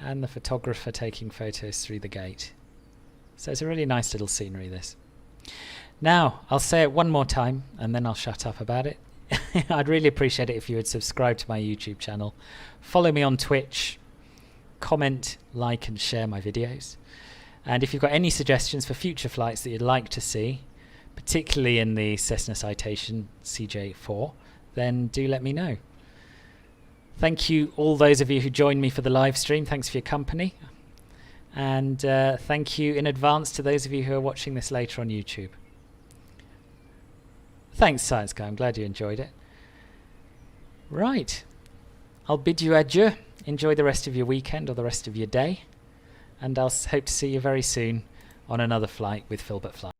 And the photographer taking photos through the gate. So it's a really nice little scenery, this. Now, I'll say it one more time and then I'll shut up about it. I'd really appreciate it if you would subscribe to my YouTube channel, follow me on Twitch, comment, like and share my videos. And if you've got any suggestions for future flights that you'd like to see, particularly in the Cessna Citation CJ4, then do let me know. Thank you all those of you who joined me for the live stream. Thanks for your company. And thank you in advance to those of you who are watching this later on YouTube. Thanks, Science Guy. I'm glad you enjoyed it. Right. I'll bid you adieu. Enjoy the rest of your weekend or the rest of your day. And I'll hope to see you very soon on another flight with Filbert Fly.